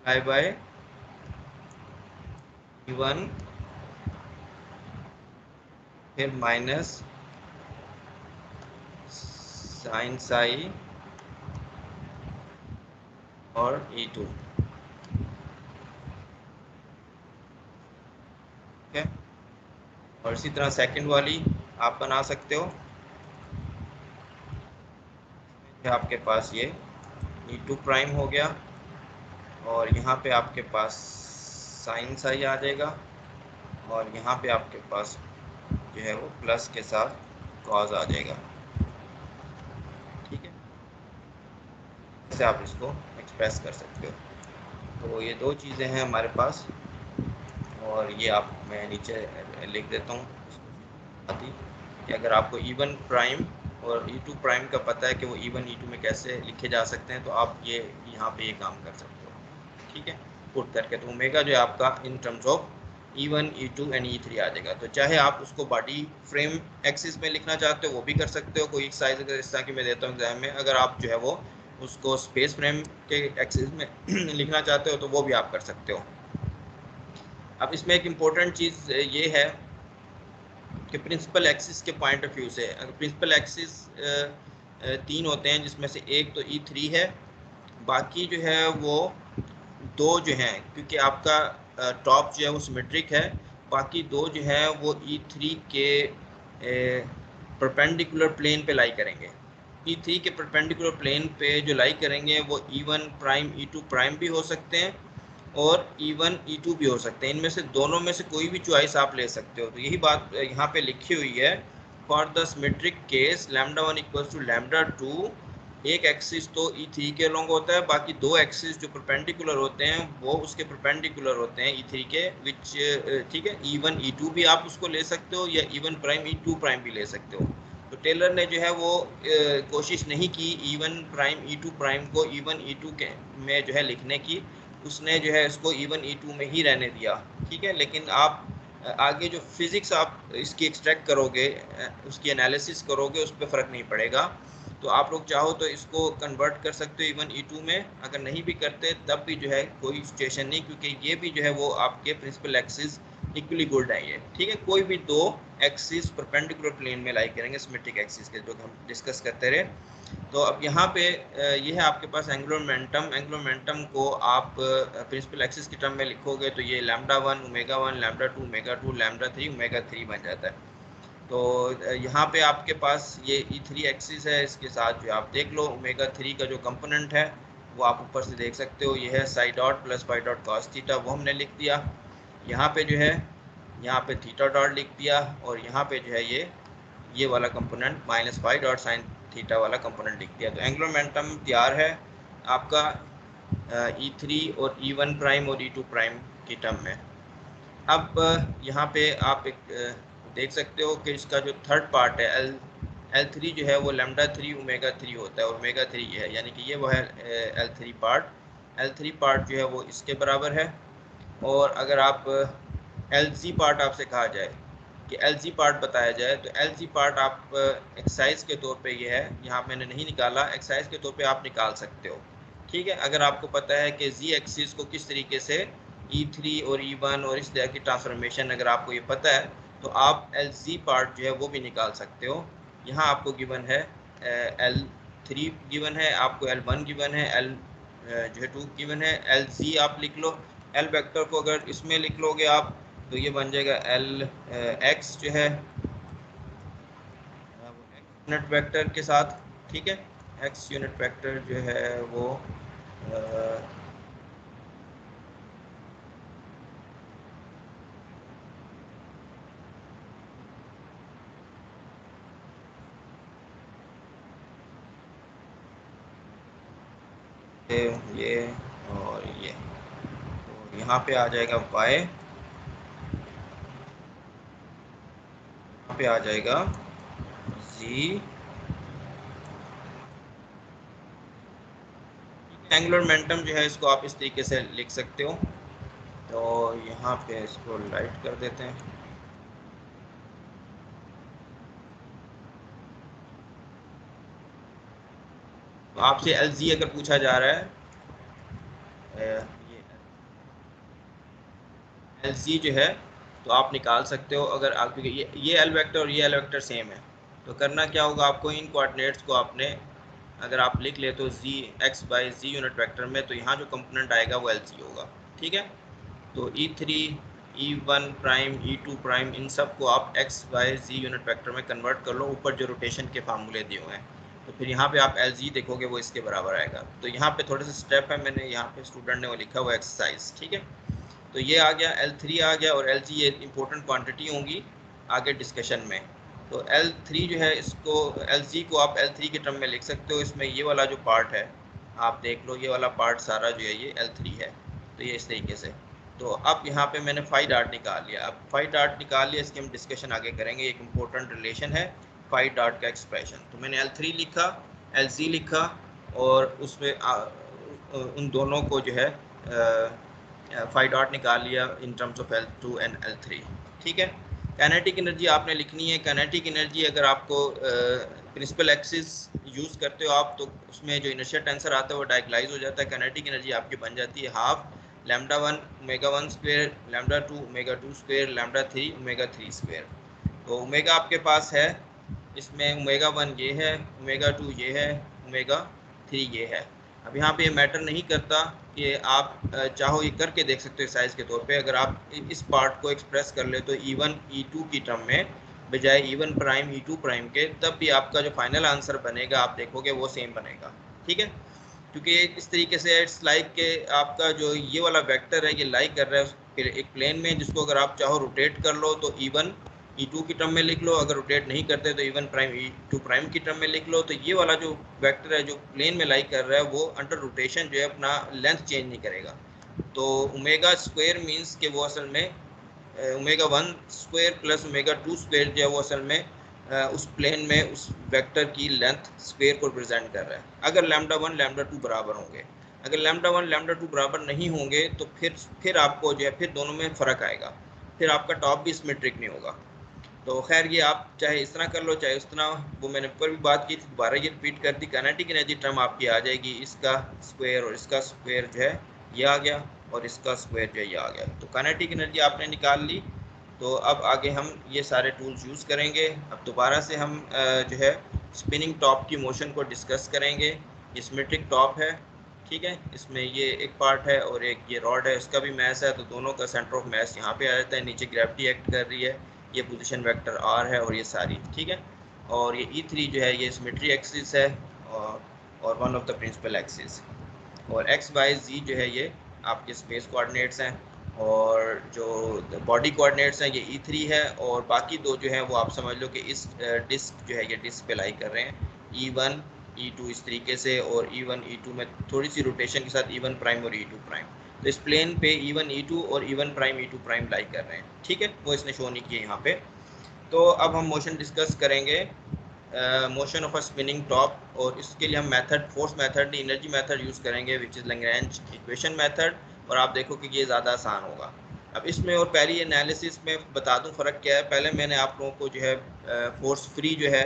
multiply by E1, फिर माइनस साइन साई और E2। ठीक है, और इसी तरह सेकंड वाली आप बना सकते हो, इसमें आपके पास ये E2 प्राइम हो गया, और यहाँ पे आपके पास साइन साई आ जाएगा, और यहाँ पे आपके पास जो है वो प्लस के साथ कॉज आ जाएगा। ठीक है, ऐसे आप इसको एक्सप्रेस कर सकते हो। तो ये दो चीज़ें हैं हमारे पास, और ये आप मैं नीचे लिख देता हूँ कि अगर आपको E1 प्राइम और E2 प्राइम का पता है कि वो E1, E2 में कैसे लिखे जा सकते हैं, तो आप ये यहाँ पे ये काम कर सकते हो। ठीक है, पुट करके, तो ओमेगा जो है आपका इन terms of E1, E2 and E3 आ जाएगा। तो चाहे आप उसको बॉडी फ्रेम एक्सिस में लिखना चाहते हो वो भी कर सकते हो, कोई साइज अगर इस तरह की मैं देता हूँ एग्जाम में, अगर आप जो है वो उसको स्पेस फ्रेम के एक्सिस में लिखना चाहते हो तो वो भी आप कर सकते हो। अब इसमें एक इम्पोर्टेंट चीज़ ये है कि प्रिंसिपल एक्सिस के पॉइंट ऑफ व्यू से, अगर प्रिंसिपल एक्सिस 3 होते हैं जिसमें से एक तो E3 है, बाकी जो है वो 2 जो हैं, क्योंकि आपका टॉप जो है वो सिमेट्रिक है, बाकी 2 जो है वो E3 के परपेंडिकुलर प्लेन पे लाई करेंगे। E3 के परपेंडिकुलर प्लेन पे जो लाई करेंगे वो E1 प्राइम E2 प्राइम भी हो सकते हैं और E1 E2 भी हो सकते हैं। इनमें से दोनों में से कोई भी चॉइस आप ले सकते हो। तो यही बात यहाँ पे लिखी हुई है, for the symmetric case λ1 equals to λ2, एक एक्सिस तो E3 के अलोंग होता है, बाकी 2 एक्सिस जो परपेंडिकुलर होते हैं वो उसके परपेंडिकुलर होते हैं E3 के, विच ठीक है E1 E2 भी आप उसको ले सकते हो या E1 प्राइम E2 प्राइम भी ले सकते हो। तो टेलर ने जो है वो कोशिश नहीं की E1 प्राइम E2 प्राइम को E1 E2 के में जो है लिखने की, उसने जो है इसको E1 E2 में ही रहने दिया, ठीक है। लेकिन आप आगे जो फिज़िक्स आप इसकी एक्सट्रैक्ट करोगे, उसकी एनालिसिस करोगे, उस पर फ़र्क नहीं पड़ेगा। तो आप लोग चाहो तो इसको कन्वर्ट कर सकते हो E1 E2 में, अगर नहीं भी करते तब भी जो है कोई सिचुएशन नहीं, क्योंकि ये भी जो है वो आपके प्रिंसिपल एक्सिस इक्वली गुड है ये, ठीक है। कोई भी 2 एक्सिस परपेंडिकुलर प्लेन में लाई करेंगे सिमेट्रिक एक्सिस के, जो हम डिस्कस करते रहे। तो अब यहाँ पे ये है आपके पास एंगुलर मोमेंटम। एंगुलर मोमेंटम को आप प्रिंसिपल एक्सिस की टर्म में लिखोगे तो ये λ1 ω1 λ2 ω2 λ3 ω3 बन जाता है। तो यहाँ पे आपके पास ये E3 एक्सिस है, इसके साथ जो आप देख लो ω3 का जो कंपोनेंट है वो आप ऊपर से देख सकते हो, ये है psi dot plus phi dot cos theta, वो हमने लिख दिया। यहाँ पे जो है यहाँ पे थीटा डॉट लिख दिया, और यहाँ पे जो है ये वाला component minus phi dot sine theta वाला कंपोनेंट लिख दिया। तो एंगुलर मोमेंटम तैयार है आपका E3 और E1 प्राइम और E2 प्राइम की टर्म में। अब यहाँ पे आप एक देख सकते हो कि इसका जो थर्ड पार्ट है L3 जो है वो λ3 ω3 होता है, और ω3 है, यानी कि ये वो है L3 पार्ट जो है वो इसके बराबर है। और अगर आप LC पार्ट आपसे कहा जाए कि LC पार्ट बताया जाए, तो LC पार्ट आप एक्सरसाइज के तौर पे ये है, यहाँ मैंने नहीं निकाला, एक्सरसाइज के तौर पे आप निकाल सकते हो, ठीक है। अगर आपको पता है कि Z एक्सिस को किस तरीके से E3 और E1 और इस तरह की ट्रांसफॉर्मेशन अगर आपको ये पता है, तो आप LC पार्ट जो है वो भी निकाल सकते हो। यहाँ आपको गिवन है L3 गिवन है, आपको L1 गिवन है, L जो है 2 गिवन है, LC आप लिख लो। L वेक्टर को अगर इसमें लिख लोगे आप तो ये बन जाएगा L x जो है यूनिट वेक्टर के साथ, ठीक है। x यूनिट वेक्टर जो है वो ये और ये, तो यहाँ पे आ जाएगा y, यहाँ पे आ जाएगा z। एंगुलर मोमेंटम जो है इसको आप इस तरीके से लिख सकते हो। तो यहाँ पे इसको लाइट कर देते हैं। तो आपसे LZ अगर पूछा जा रहा है, ये LZ जो है तो आप निकाल सकते हो। अगर आप ये L वेक्टर और ये L वेक्टर सेम है, तो करना क्या होगा आपको, इन कोऑर्डिनेट्स को आपने अगर आप लिख ले तो Z x by Z unit vector में, तो यहाँ जो कंपोनेंट आएगा वो LZ होगा, ठीक है। तो E3 E1 prime E2 prime इन सब को आप x by Z unit vector में कन्वर्ट कर लो, ऊपर जो रोटेशन के फार्मूले दिए हुए हैं, तो फिर यहाँ पे आप LZ देखोगे वो इसके बराबर आएगा। तो यहाँ पे थोड़े से स्टेप है, मैंने यहाँ पे स्टूडेंट ने वो लिखा हुआ एक्सरसाइज, ठीक है। तो ये आ गया L3 आ गया, और LG ये इंपॉर्टेंट क्वांटिटी होंगी आगे डिस्कशन में। तो L3 जो है इसको LG को आप L3 के टर्म में लिख सकते हो। इसमें ये वाला जो पार्ट है आप देख लो, ये वाला पार्ट सारा जो है ये L3 है, तो ये इस तरीके से। तो अब यहाँ पे मैंने फाई डॉट निकाल लिया। अब फाई डॉट निकाल लिया, इसकी हम डिस्कशन आगे करेंगे। एक इम्पोर्टेंट रिलेशन है फाई डॉट का एक्सप्रेशन। तो मैंने L3 लिखा, LG लिखा, और उसमें उन दोनों को जो है फाइव डॉट निकाल लिया इन terms of L2 and L3। ठीक है, काइनेटिक एनर्जी आपने लिखनी है। काइनेटिक एनर्जी अगर आपको प्रिंसिपल एक्सिस यूज़ करते हो आप, तो उसमें जो इनर्शिया टेंसर आता है वो डायगोनलाइज हो जाता है। काइनेटिक एनर्जी आपकी बन जाती है half λ1 omega 1 square, λ2 omega 2 square, λ3 omega 3 square. तो ओमेगा आपके पास है, इसमें ओमेगा 1 ये है, ओमेगा 2 ये है, ओमेगा 3 ये है। अब यहाँ पे ये मैटर नहीं करता कि आप चाहो ये करके देख सकते हो साइज के तौर पे। अगर आप इस पार्ट को एक्सप्रेस कर ले तो E1 E2 की टर्म में बजाय E1 प्राइम E2 प्राइम के, तब भी आपका जो फाइनल आंसर बनेगा आप देखोगे वो सेम बनेगा। ठीक है, क्योंकि इस तरीके से इट्स लाइक के आपका जो ये वाला वेक्टर है ये लाइक कर रहा है एक प्लेन में, जिसको अगर आप चाहो रोटेट कर लो तो E1 E2 की टर्म में लिख लो, अगर रोटेट नहीं करते तो E1 प्राइम E2 प्राइम की टर्म में लिख लो। तो ये वाला जो वेक्टर है जो प्लेन में लाइक कर रहा है वो अंडर रोटेशन जो है अपना लेंथ चेंज नहीं करेगा। तो ओमेगा स्क्वायर मीन्स के वो असल में omega 1 square plus omega 2 square जो है वो असल में उस प्लेन में उस वेक्टर की लेंथ स्क्वायर को रिप्रेजेंट कर रहा है। अगर λ1 λ2 बराबर होंगे, अगर λ1 λ2 बराबर नहीं होंगे तो फिर आपको जो है फिर दोनों में फ़र्क आएगा, फिर आपका टॉप भी सिमेट्रिक नहीं होगा। तो खैर ये आप चाहे इस तरह कर लो चाहे उस तरह, वो मैंने ऊपर भी बात की थी, दोबारा ये रिपीट कर दी। काइनेटिक एनर्जी टर्म आपकी आ जाएगी, इसका स्क्वायर और इसका स्क्वायर जो है ये आ गया और इसका स्क्वायर जो है ये आ गया। तो काइनेटिक एनर्जी आपने निकाल ली। तो अब आगे हम ये सारे टूल्स यूज़ करेंगे। अब दोबारा से हम जो है स्पिनिंग टॉप की मोशन को डिस्कस करेंगे। ये सिमेट्रिक टॉप है, ठीक है, इसमें ये एक पार्ट है और एक ये रॉड है, इसका भी मैस है, तो दोनों का सेंटर ऑफ मैस यहाँ पे आ जाता है। नीचे ग्रेविटी एक्ट कर रही है, ये पोजीशन वेक्टर R है और ये सारी, ठीक है। और ये E3 जो है ये सिमेट्री एक्सिस है और one of the principal axis. और एक्स वाई जी जो है ये आपके स्पेस कोऑर्डिनेट्स हैं, और जो बॉडी कोऑर्डिनेट्स हैं ये E3 है, और बाकी दो जो है वो आप समझ लो कि इस डिस्क जो है ये डिस्क पे लाई कर रहे हैं, E1 E2 इस तरीके से, और E1 E2 में थोड़ी सी रोटेशन के साथ E1 प्राइम और E2 प्राइम। तो इस प्लेन पे E1 E2 और E1 प्राइम E2 प्राइम लाई कर रहे हैं, ठीक है, वो इसने शो नहीं किया यहाँ पे। तो अब हम मोशन डिस्कस करेंगे, motion of a spinning top, और इसके लिए हम मेथड फोर्स मेथड नहीं एनर्जी मेथड यूज़ करेंगे which is Lagrange equation method, और आप देखो कि ये ज़्यादा आसान होगा। अब इसमें और पहली एनालिसिस में बता दूं फ़र्क क्या है। पहले मैंने आप लोगों को जो है फोर्स फ्री जो है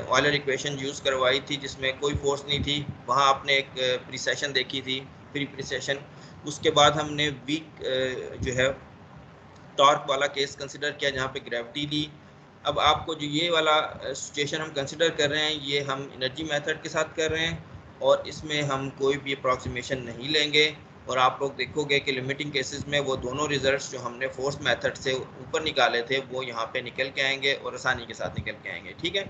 ऑयलर इक्वेशन यूज़ करवाई थी जिसमें कोई फोर्स नहीं थी, वहाँ आपने एक प्रीसेशन देखी थी, फ्री प्रीसेशन। उसके बाद हमने वीक जो है टॉर्क वाला केस कंसिडर किया जहाँ पे ग्रेविटी दी। अब आपको जो ये वाला सिचुएशन हम कंसिडर कर रहे हैं ये हम एनर्जी मेथड के साथ कर रहे हैं, और इसमें हम कोई भी अप्रॉक्सीमेशन नहीं लेंगे, और आप लोग देखोगे कि लिमिटिंग केसेस में वो दोनों रिजल्ट्स जो हमने फोर्स मेथड से ऊपर निकाले थे वो यहाँ पे निकल के आएंगे और आसानी के साथ निकल के आएंगे, ठीक है।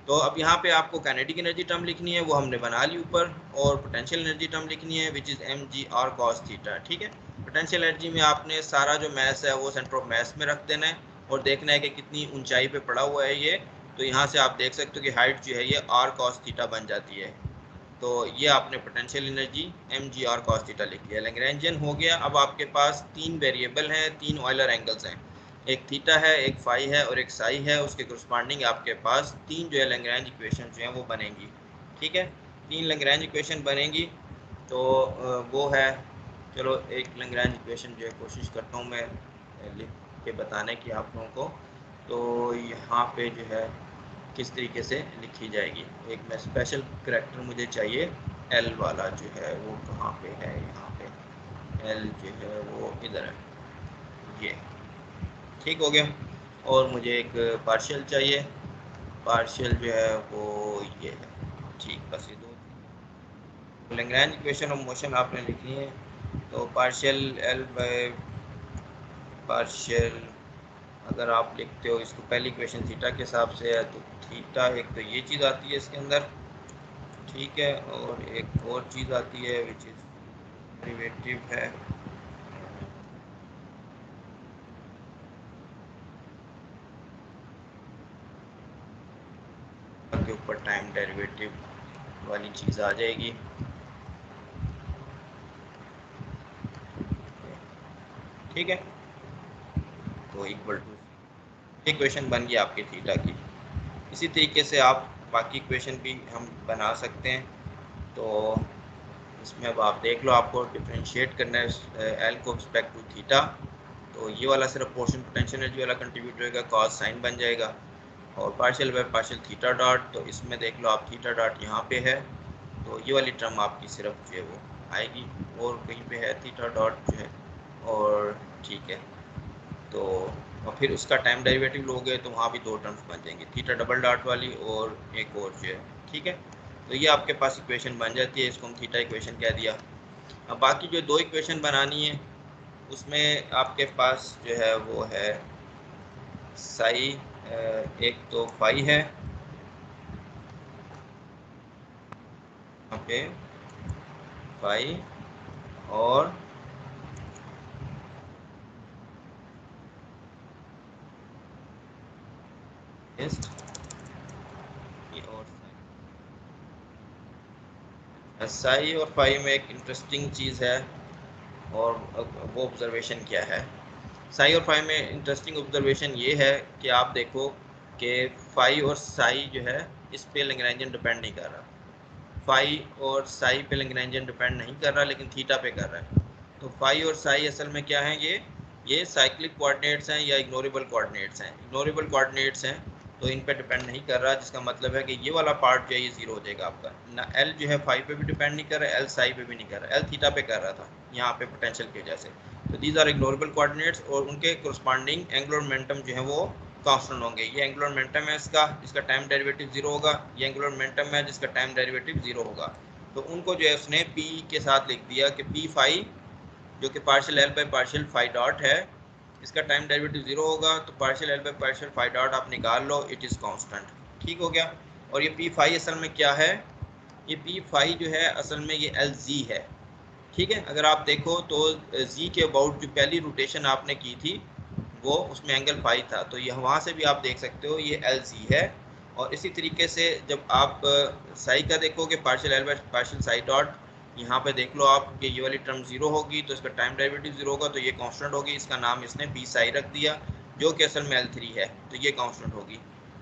तो अब यहाँ पे आपको काइनेटिक एनर्जी टर्म लिखनी है, वो हमने बना ली ऊपर, और पोटेंशियल एनर्जी टर्म लिखनी है which is mg r cos theta, ठीक है। पोटेंशियल एनर्जी में आपने सारा जो मैस है वो सेंटर ऑफ मैस में रख देना है और देखना है कि कितनी ऊंचाई पे पड़ा हुआ है ये। तो यहाँ से आप देख सकते हो कि हाइट जो है ये r cos थीटा बन जाती है। तो ये आपने potential energy mg r cos theta लिख लिया, लैग्रेंजियन हो गया। अब आपके पास तीन वेरिएबल हैं, तीन ऑयलर एंगल्स हैं, एक थीटा है, एक फाई है और एक साई है, उसके करस्पॉन्डिंग आपके पास तीन जो है लैग्रेंज इक्वेशन जो हैं वो बनेंगी, ठीक है। तीन लैग्रेंज इक्वेशन बनेंगी, तो वो है, चलो एक लैग्रेंज इक्वेशन जो है कोशिश करता हूँ मैं लिख के बताने की आप लोगों को। तो यहाँ पे जो है किस तरीके से लिखी जाएगी, एक मैं स्पेशल करैक्टर मुझे चाहिए, एल वाला जो है वो कहाँ पे है, यहाँ पे एल जो है वो इधर है, ये ठीक हो गया। और मुझे एक पार्शियल चाहिए, पार्शियल जो है वो ये है, ठीक, बस ये दो। लैग्रेंज इक्वेशन ऑफ मोशन आपने लिखनी है, तो पार्शियल एल बाय पार्शियल, अगर आप लिखते हो इसको पहली इक्वेशन थीटा के हिसाब से है, तो थीटा एक तो ये चीज़ आती है इसके अंदर, ठीक है, और एक और चीज़ आती है विच इज़ डेरिवेटिव है, के ऊपर टाइम डेरिवेटिव वाली चीज़ आ जाएगी, ठीक है। तो इक्वल टू इक्वेशन बन गई आपकी थीटा की। इसी तरीके से आप बाकी इक्वेशन भी हम बना सकते हैं। तो इसमें अब आप देख लो, आपको डिफ्रेंशिएट करना है एल को रिस्पेक्ट टू थीटा। तो ये वाला सिर्फ पोर्शन पोटेंशियल एनर्जी वाला कंट्रीब्यूट होएगा, कॉस साइन बन जाएगा, और partial by partial theta dot. तो इसमें देख लो आप थीटा डॉट यहाँ पे है, तो ये वाली टर्म आपकी सिर्फ जो है वो आएगी, और कहीं पे है थीटा डॉट जो है, और ठीक है। तो और फिर उसका टाइम डेरिवेटिव लोगे तो वहाँ भी दो टर्म्स बन जाएंगी, थीटा डबल डॉट वाली और एक और जो है, ठीक है। तो ये आपके पास इक्वेशन बन जाती है, इसको हम थीटा इक्वेशन कह दिया। अब बाकी जो दो इक्वेशन बनानी है उसमें आपके पास जो है वो है साई, एक तो फाई है यहाँ पे फाई, और और साई और फाई में एक इंटरेस्टिंग चीज़ है, और वो ऑब्जर्वेशन क्या है। साई और फाई में इंटरेस्टिंग ऑब्जर्वेशन ये है कि आप देखो कि फाई और साई जो है इस पे लैग्रेंजियन डिपेंड नहीं कर रहा, फाई और साई पे लैग्रेंजियन डिपेंड नहीं कर रहा, लेकिन थीटा पे कर रहा है। तो फाई और साई असल में क्या है, ये साइक्लिक कोऑर्डिनेट्स हैं या इग्नोरेबल कोऑर्डिनेट्स हैं। इग्नोरेबल कोऑर्डिनेट्स हैं तो इन पे डिपेंड नहीं कर रहा, जिसका मतलब है कि ये वाला पार्ट जो है ये जीरो हो जाएगा आपका ना। एल जो है फाई पे भी डिपेंड नहीं कर रहा, एल साई पे भी नहीं कर रहा, एल थीटा पे कर रहा था यहाँ पे पोटेंशियल की वजह से। तो दीज आर इग्नोरेबल कोऑर्डिनेट्स, और उनके कोरस्पॉन्डिंग एंगुलर मोमेंटम जो है वो कांस्टेंट होंगे। ये एंगुलर मोमेंटम है इसका, जिसका टाइम डेरिवेटिव जीरो होगा, ये एंगुलर मोमेंटम है जिसका टाइम डेरिवेटिव जीरो होगा। तो उनको जो है उसने पी के साथ लिख दिया कि पी फाई जो कि partial L by partial phi dot है, इसका टाइम डेरिवेटिव जीरो होगा, तो partial L by partial phi dot आप निकाल लो, इट इज़ कांस्टेंट। ठीक हो गया। और ये पी फाई असल में क्या है, ये पी फाई जो है असल में ये एल जी है, ठीक है। अगर आप देखो तो जी के अबाउट जो पहली रोटेशन आपने की थी वो उसमें एंगल फाई था, तो ये वहाँ से भी आप देख सकते हो ये एल जी है। और इसी तरीके से जब आप साई का देखोगे, partial L by partial Sai dot, यहाँ पे देख लो आप कि ये वाली टर्म जीरो होगी तो इसका टाइम डेरिवेटिव जीरो होगा, तो ये कांस्टेंट होगी। इसका नाम इसने पी साई रख दिया, जो कि असल में L3 है, तो ये कांस्टेंट होगी,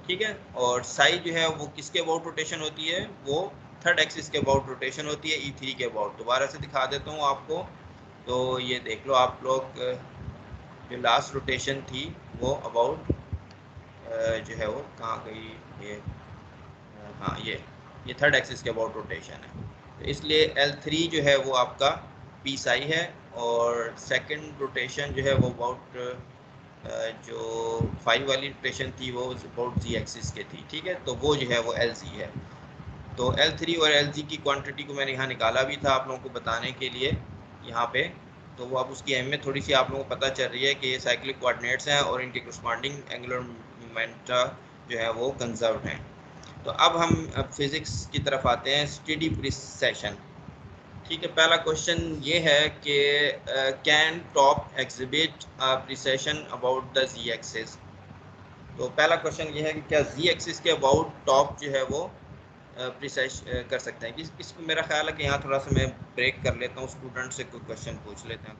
ठीक है। और साई जो है वो किसके अबाउट रोटेशन होती है, वो थर्ड एक्सिस के अबाउट रोटेशन होती है, E3 के अबाउट। दोबारा से दिखा देता हूँ आपको, तो ये देख लो आप लोग, जो लास्ट रोटेशन थी वो अबाउट जो है वो कहाँ गई, ये हाँ ये थर्ड एक्सिस के अबाउट रोटेशन है। तो इसलिए L3 जो है वो आपका पी साई है, और सेकंड रोटेशन जो है वो अबाउट जो फाइव वाली रोटेशन थी वो अबाउट जी एक्सिस के थी, ठीक है। तो वो जो है वो एल जी है। तो L3 और LG की क्वांटिटी को मैंने यहाँ निकाला भी था आप लोगों को बताने के लिए यहाँ पे। तो वो अब उसकी अहमियत थोड़ी सी आप लोगों को पता चल रही है कि ये साइक्लिक कोऑर्डिनेट्स हैं और इनके करस्पॉन्डिंग एंगुलर मोमेंट जो है वो कंजर्व्ड हैं। तो अब फिज़िक्स की तरफ आते हैं, स्टेडी प्रिसेशन। ठीक है, पहला क्वेश्चन ये है कि can top exhibit precession about the Z axis. तो पहला क्वेश्चन ये है कि क्या जी एक्सिस के अबाउट टॉप जो है वो प्रिसाइज कर सकते हैं। इसको मेरा ख्याल है कि यहाँ थोड़ा सा मैं ब्रेक कर लेता हूँ, स्टूडेंट से कोई क्वेश्चन पूछ लेते हैं,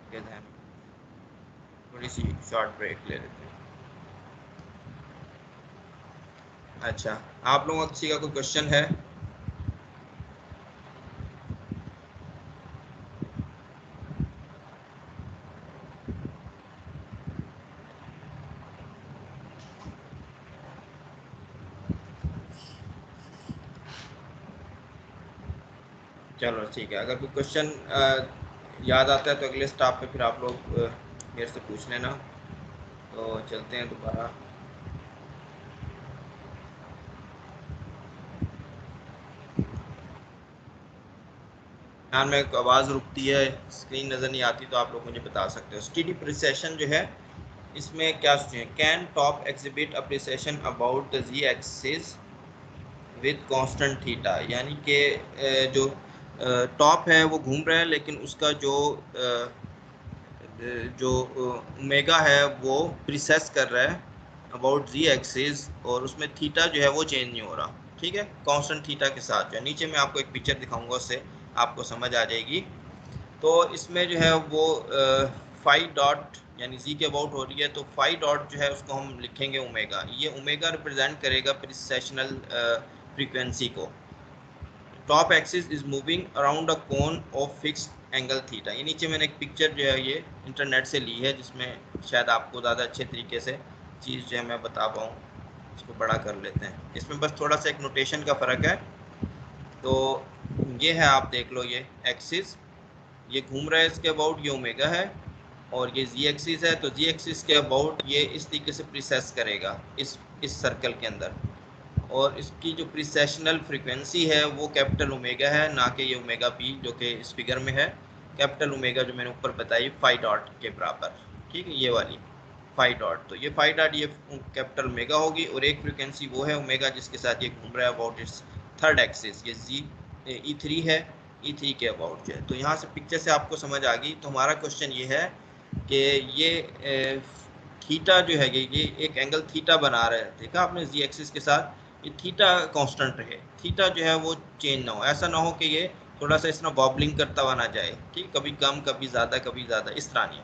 अगर ध्यान थोड़ी सी शॉर्ट ब्रेक ले लेते हैं। अच्छा, आप लोगों किसी का कोई क्वेश्चन है? चलो ठीक है, अगर कोई क्वेश्चन याद आता है तो अगले स्टॉप पे फिर आप लोग मेरे से पूछ लेना। तो चलते हैं दोबारा। ध्यान में आवाज़ रुकती है, स्क्रीन नज़र नहीं आती, तो आप लोग मुझे बता सकते हो। स्टेडी प्रिसेशन जो है इसमें क्या सोचें, can top exhibit appreciation about the Z axis with constant theta, यानी कि जो टॉप है वो घूम रहा है, लेकिन उसका जो ओमेगा है वो प्रिसेस कर रहा है अबाउट जी एक्सिस, और उसमें थीटा जो है वो चेंज नहीं हो रहा, ठीक है, कांस्टेंट थीटा के साथ। जो नीचे मैं आपको एक पिक्चर दिखाऊंगा, उससे आपको समझ आ जाएगी। तो इसमें जो है वो फाई डॉट यानी जी के अबाउट हो रही है, तो फाई डॉट जो है उसको हम लिखेंगे ओमेगा। ये ओमेगा रिप्रेजेंट करेगा प्रिसेशनल फ्रीक्वेंसी को, top axis is moving around a cone of fixed angle theta. ये नीचे मैंने एक पिक्चर जो है ये इंटरनेट से ली है, जिसमें शायद आपको ज़्यादा अच्छे तरीके से चीज़ जो है मैं बता पाऊँ। इसको बड़ा कर लेते हैं। इसमें बस थोड़ा सा एक नोटेशन का फ़र्क है। तो ये है, आप देख लो, ये एक्सिस ये घूम रहा है, इसके अबाउट ये ओमेगा है, और ये जी एक्सिस है। तो जी एक्सिस के अबाउट ये इस तरीके से प्रीसेस करेगा इस सर्कल के अंदर, और इसकी जो प्रीसेशनल फ्रीक्वेंसी है वो कैपिटल ओमेगा है, ना कि ये ओमेगा पी जो कि इस फिगर में है। कैपिटल ओमेगा जो मैंने ऊपर बताई फाई डॉट के बराबर, ठीक है, ये वाली फाई डॉट। तो ये फाई डॉट ये कैपिटल ओमेगा होगी, और एक फ्रीक्वेंसी वो है ओमेगा जिसके साथ ये घूम रहा है अबाउट इट्स थर्ड एक्सिस, ये जी E3 है, E3 के अबाउट जो है। तो यहाँ से पिक्चर से आपको समझ आ गई। तो हमारा क्वेश्चन ये है कि ये थीटा जो है ये एक एंगल थीटा बना रहा है, देखा आपने जी एक्सिस के साथ, ये थीटा कांस्टेंट रहे, थीटा जो है वो चेंज ना हो। ऐसा ना हो कि ये थोड़ा सा इस तरह बॉबलिंग करता हुआ ना जाए, ठीक, कभी कम कभी ज़्यादा, इस तरह नहीं।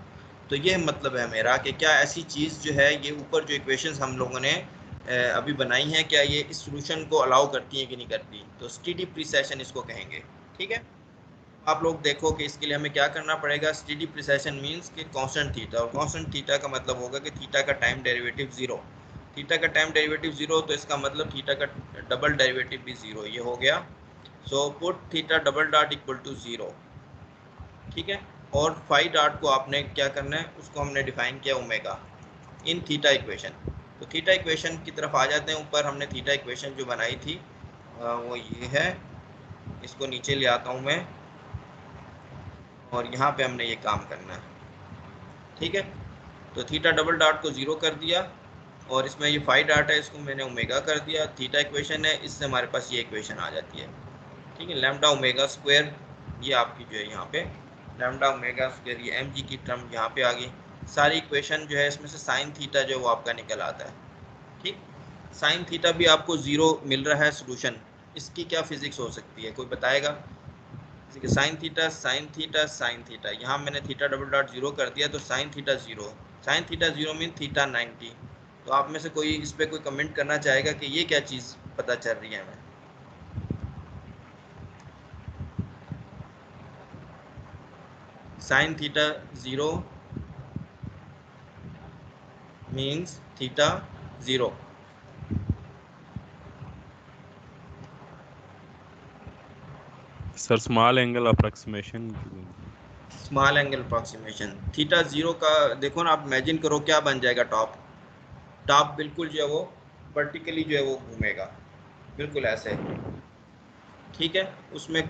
तो ये मतलब है मेरा कि क्या ऐसी चीज़ जो है ये ऊपर जो इक्वेशंस हम लोगों ने अभी बनाई हैं, क्या ये इस सॉल्यूशन को अलाउ करती हैं कि नहीं करती। तो स्टेडी प्रीसेशन इसको कहेंगे, ठीक है। आप लोग देखो कि इसके लिए हमें क्या करना पड़ेगा। स्टेडी प्रीसेशन मींस कि कांस्टेंट थीटा, और कांस्टेंट थीटा का मतलब होगा कि थीटा का टाइम डेरिवेटिव ज़ीरो। थीटा का टाइम डेरिवेटिव ज़ीरो, तो इसका मतलब थीटा का डबल डेरिवेटिव भी ज़ीरो, ये हो गया। So put theta double dot equal to zero, ठीक है। और फाई डॉट को आपने क्या करना है, उसको हमने डिफाइन किया ओमेगा इन थीटा इक्वेशन। तो थीटा इक्वेशन की तरफ आ जाते हैं। ऊपर हमने थीटा इक्वेशन जो बनाई थी वो ये है, इसको नीचे ले आता हूँ मैं, और यहाँ पे हमने ये काम करना है, ठीक है। तो थीटा डबल डॉट को ज़ीरो कर दिया, और इसमें ये फाई डॉट है, इसको मैंने ओमेगा कर दिया। थीटा इक्वेशन है, इससे हमारे पास ये इक्वेशन आ जाती है, ठीक है। लैम्डा ओमेगा स्क्वायर ये आपकी जो है यहाँ पे लैम्डा ओमेगा स्क्वायर, ये एम जी की टर्म यहाँ पे आ गई। सारी इक्वेशन जो है इसमें से साइन थीटा जो है वो आपका निकल आता है, ठीक। साइन थीटा भी आपको ज़ीरो मिल रहा है सोल्यूशन। इसकी क्या फिजिक्स हो सकती है, कोई बताएगा। Sine theta sine theta sine theta, यहाँ मैंने थीटा डबल डॉट जीरो कर दिया, तो sine theta zero, sine theta zero mean theta 90। तो आप में से कोई इस पर कोई कमेंट करना चाहेगा कि ये क्या चीज़ पता चल रही है हमें। Sine theta zero means theta zero. Sir small angle approximation. Small angle approximation theta zero का देखो ना, आप इमेजिन करो क्या बन जाएगा। टॉप टॉप बिल्कुल जो है वो वर्टिकली जो है वो घूमेगा, बिल्कुल ऐसे, ठीक है। उसमें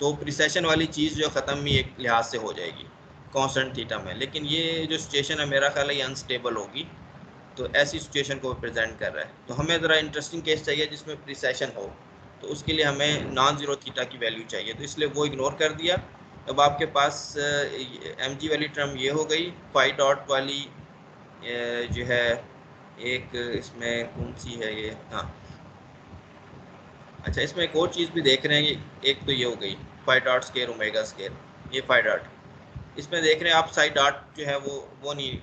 तो प्रिसेशन वाली चीज़ जो ख़त्म ही एक लिहाज से हो जाएगी कांस्टेंट थीटा में। लेकिन ये जो सिचुएशन है मेरा ख्याल है ये अनस्टेबल होगी, तो ऐसी सिचुएशन को प्रेजेंट कर रहा है। तो हमें ज़रा इंटरेस्टिंग केस चाहिए जिसमें प्रिसेशन हो, तो उसके लिए हमें नॉन ज़ीरो थीटा की वैल्यू चाहिए, तो इसलिए वो इग्नोर कर दिया। अब आपके पास एम जी वाली टर्म ये हो गई, फाई डॉट वाली जो है एक इसमें कौन सी है ये, हाँ अच्छा, इसमें एक और चीज़ भी देख रहे हैं। एक तो ये हो गई phi dot square omega square, ये फाई डॉट। इसमें देख रहे हैं आप साई डॉट जो है वो नहीं,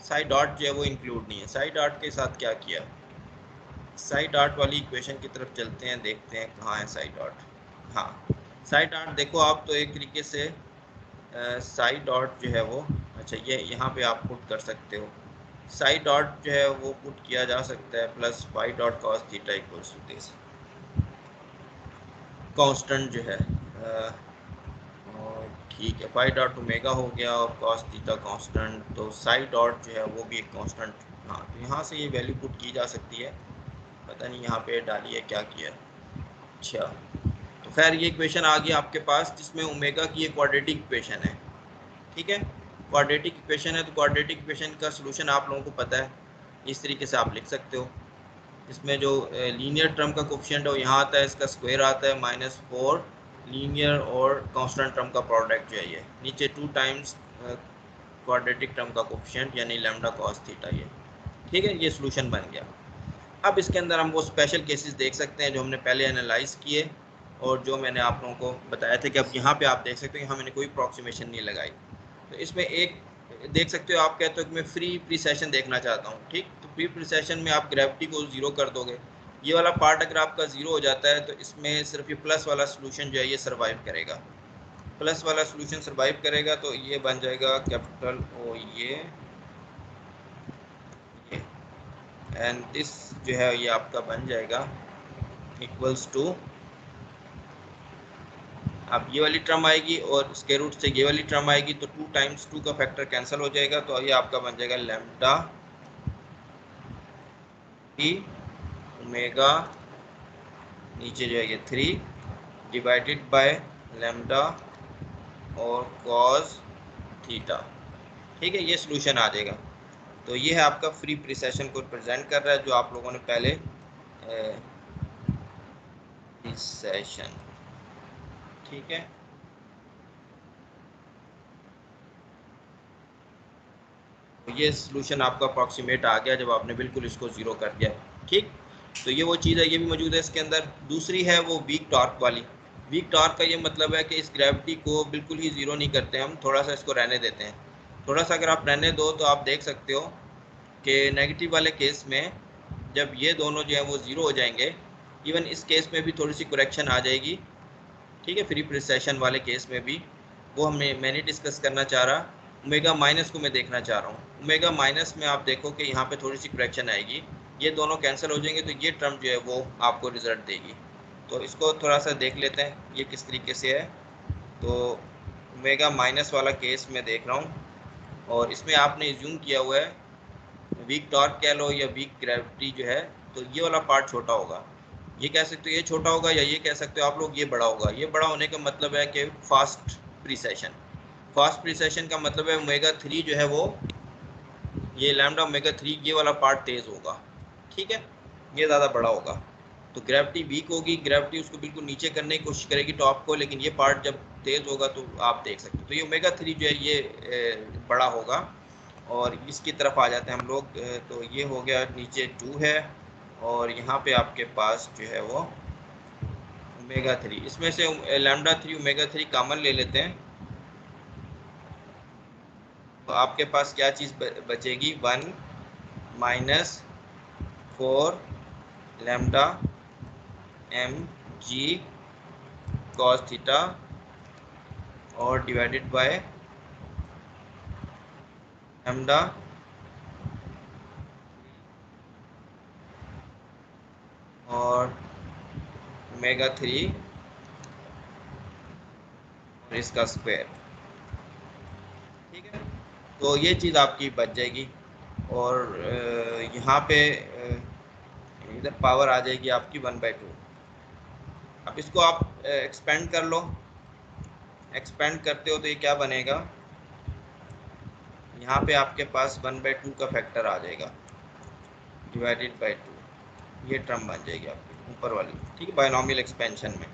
साई डॉट जो है वो इंक्लूड नहीं है। साई डॉट के साथ क्या किया, साई डॉट वाली इक्वेशन की तरफ चलते हैं, देखते हैं कहाँ है साई डॉट। हाँ, साई डॉट देखो आप, तो एक तरीके से साई डॉट जो है वो, अच्छा ये यहाँ पे आप पुट कर सकते हो। साई डॉट जो है वो पुट किया जा सकता है plus phi dot cos theta equals to this constant जो है, और ठीक है, फाई डॉट ओमेगा हो गया और कॉस थीटा कांस्टेंट, तो साई डॉट जो है वो भी एक कांस्टेंट। हाँ, तो यहाँ से ये वैल्यू पुट की जा सकती है, पता नहीं यहाँ पे डाली है क्या किया। अच्छा, तो खैर ये इक्वेशन आ गई आपके पास, जिसमें ओमेगा की ये क्वाड्रेटिक इक्वेशन है, ठीक है। क्वाड्रेटिक इक्वेशन है, तो क्वाड्रेटिक इक्वेशन का सोल्यूशन आप लोगों को पता है, इस तरीके से आप लिख सकते हो। इसमें जो लीनियर टर्म का कोफिशिएंट है वो यहाँ आता है, इसका स्क्वायर आता है -4 लीनियर और कांस्टेंट टर्म का प्रोडक्ट जो है ये नीचे 2 टाइम्स क्वाड्रेटिक टर्म का कोफिशिएंट यानी लैम्डा कॉस थीटा, ये ठीक है। ये सॉल्यूशन बन गया। अब इसके अंदर हम वो स्पेशल केसेस देख सकते हैं जो हमने पहले एनालाइज किए, और जो मैंने आप लोगों को बताया था कि अब यहाँ पे आप देख सकते हो यहाँ मैंने कोई अप्रॉक्सीमेशन नहीं लगाई। तो इसमें एक देख सकते हो, आप कहते हो कि मैं फ्री प्रीसेशन देखना चाहता हूँ, ठीक। तो फ्री प्रीसेशन में आप ग्रेविटी को ज़ीरो कर दोगे, ये वाला पार्ट अगर आपका 0 हो जाता है तो इसमें सिर्फ ये प्लस वाला सोल्यूशन जो है ये सर्वाइव करेगा, प्लस वाला सोल्यूशन सर्वाइव करेगा। तो ये बन जाएगा कैपिटल ओ ये एंड दिस जो है ये आपका बन जाएगा इक्वल्स टू, अब ये वाली टर्म आएगी और स्क्वायर रूट से ये वाली टर्म आएगी तो 2 टाइम्स 2 का फैक्टर कैंसिल हो जाएगा। तो ये आपका बन जाएगा लैम्डा ई ओमेगा नीचे जो है ये 3 डिवाइडेड बाय लैम्डा और कॉस थीटा। ठीक है, ये सॉल्यूशन आ जाएगा। तो ये है आपका फ्री प्रिसेशन को रिप्रेजेंट कर रहा है जो आप लोगों ने पहले प्रिसेशन। ठीक है, तो ये सॉल्यूशन आपका अप्रॉक्सीमेट आ गया जब आपने बिल्कुल इसको ज़ीरो कर दिया। ठीक, तो ये वो चीज़ है, ये भी मौजूद है इसके अंदर। दूसरी है वो वीक टॉर्क वाली। वीक टॉर्क का ये मतलब है कि इस ग्रेविटी को बिल्कुल ही ज़ीरो नहीं करते हम, थोड़ा सा इसको रहने देते हैं। थोड़ा सा अगर आप रहने दो तो आप देख सकते हो कि नेगेटिव वाले केस में जब ये दोनों जो है वो ज़ीरो हो जाएंगे, इवन इस केस में भी थोड़ी सी करेक्शन आ जाएगी। ठीक है, फ्री प्रिसेशन वाले केस में भी वो मैं नहीं डिस्कस करना चाह रहा। ओमेगा माइनस को मैं देखना चाह रहा हूँ। ओमेगा माइनस में आप देखो कि यहाँ पे थोड़ी सी करेक्शन आएगी, ये दोनों कैंसिल हो जाएंगे तो ये टर्म जो है वो आपको रिजल्ट देगी। तो इसको थोड़ा सा देख लेते हैं ये किस तरीके से है। तो ओमेगा माइनस वाला केस मैं देख रहा हूँ और इसमें आपने एज्यूम किया हुआ है वीक टॉर्क कह लो या वीक ग्रेविटी जो है, तो ये वाला पार्ट छोटा होगा। ये कह सकते हो ये छोटा होगा या ये कह सकते हो आप लोग ये बड़ा होगा। ये बड़ा होने का मतलब है कि फास्ट प्रिसेशन। फास्ट प्रिसेशन का मतलब है ओमेगा 3 जो है वो ये लैम्डा ओमेगा 3 ये वाला पार्ट तेज़ होगा। ठीक है, ये ज़्यादा बड़ा होगा। तो ग्रेविटी वीक होगी, ग्रेविटी उसको बिल्कुल नीचे करने की कोशिश करेगी टॉप को, लेकिन ये पार्ट जब तेज़ होगा तो आप देख सकते हो। तो ये ओमेगा 3 जो है ये बड़ा होगा और इसकी तरफ आ जाते हैं हम लोग। तो ये हो गया, नीचे 2 है और यहाँ पे आपके पास जो है वो ओमेगा 3। इसमें से लैम्डा 3 ओमेगा 3 कॉमन ले लेते हैं तो आपके पास क्या चीज़ बचेगी, 1 minus 4 lambda M G cos theta और डिवाइडेड बाय लैम्डा और ओमेगा 3 और इसका स्क्वायर। ठीक है, तो ये चीज़ आपकी बच जाएगी और यहाँ पे इधर पावर आ जाएगी आपकी 1/2। अब इसको आप एक्सपेंड कर लो। एक्सपेंड करते हो तो ये क्या बनेगा, यहाँ पे आपके पास 1/2 का फैक्टर आ जाएगा डिवाइडेड बाय 2। ये टर्म बन जाएगी आपकी ऊपर वाली। ठीक है, बायनॉमियल एक्सपेंशन में।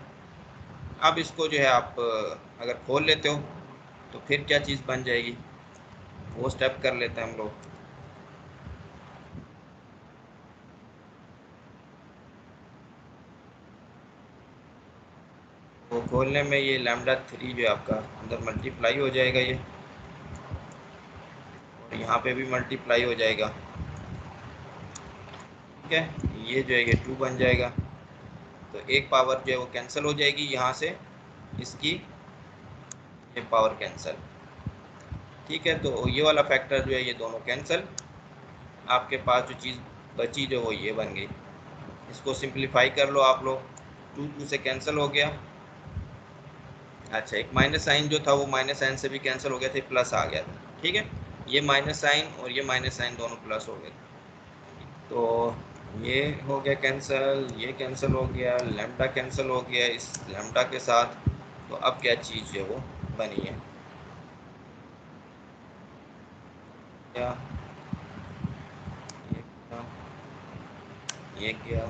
अब इसको जो है आप अगर खोल लेते हो तो फिर क्या चीज़ बन जाएगी, वो स्टेप कर लेते हैं हम लोग। वो खोलने में ये लैम्डा 3 जो है आपका अंदर मल्टीप्लाई हो जाएगा ये, और यहाँ पे भी मल्टीप्लाई हो जाएगा। ठीक है, ये जो है ये 2 बन जाएगा। तो एक पावर जो है वो कैंसिल हो जाएगी यहाँ से, इसकी ये पावर कैंसिल। ठीक है, तो ये वाला फैक्टर जो है ये दोनों कैंसिल। आपके पास जो चीज़ बची जो वो ये बन गई। इसको सिंप्लीफाई कर लो आप लोग, 2 से कैंसिल हो गया। अच्छा, एक माइनस साइन जो था वो माइनस साइन से भी कैंसिल हो गया था, प्लस आ गया था। ठीक है, ये माइनस साइन और ये माइनस साइन दोनों प्लस हो गए। तो ये हो गया कैंसिल, ये कैंसिल हो गया, लैम्डा कैंसिल हो गया इस लैम्डा के साथ। तो अब क्या चीज़ है वो बनी है, क्या ये क्या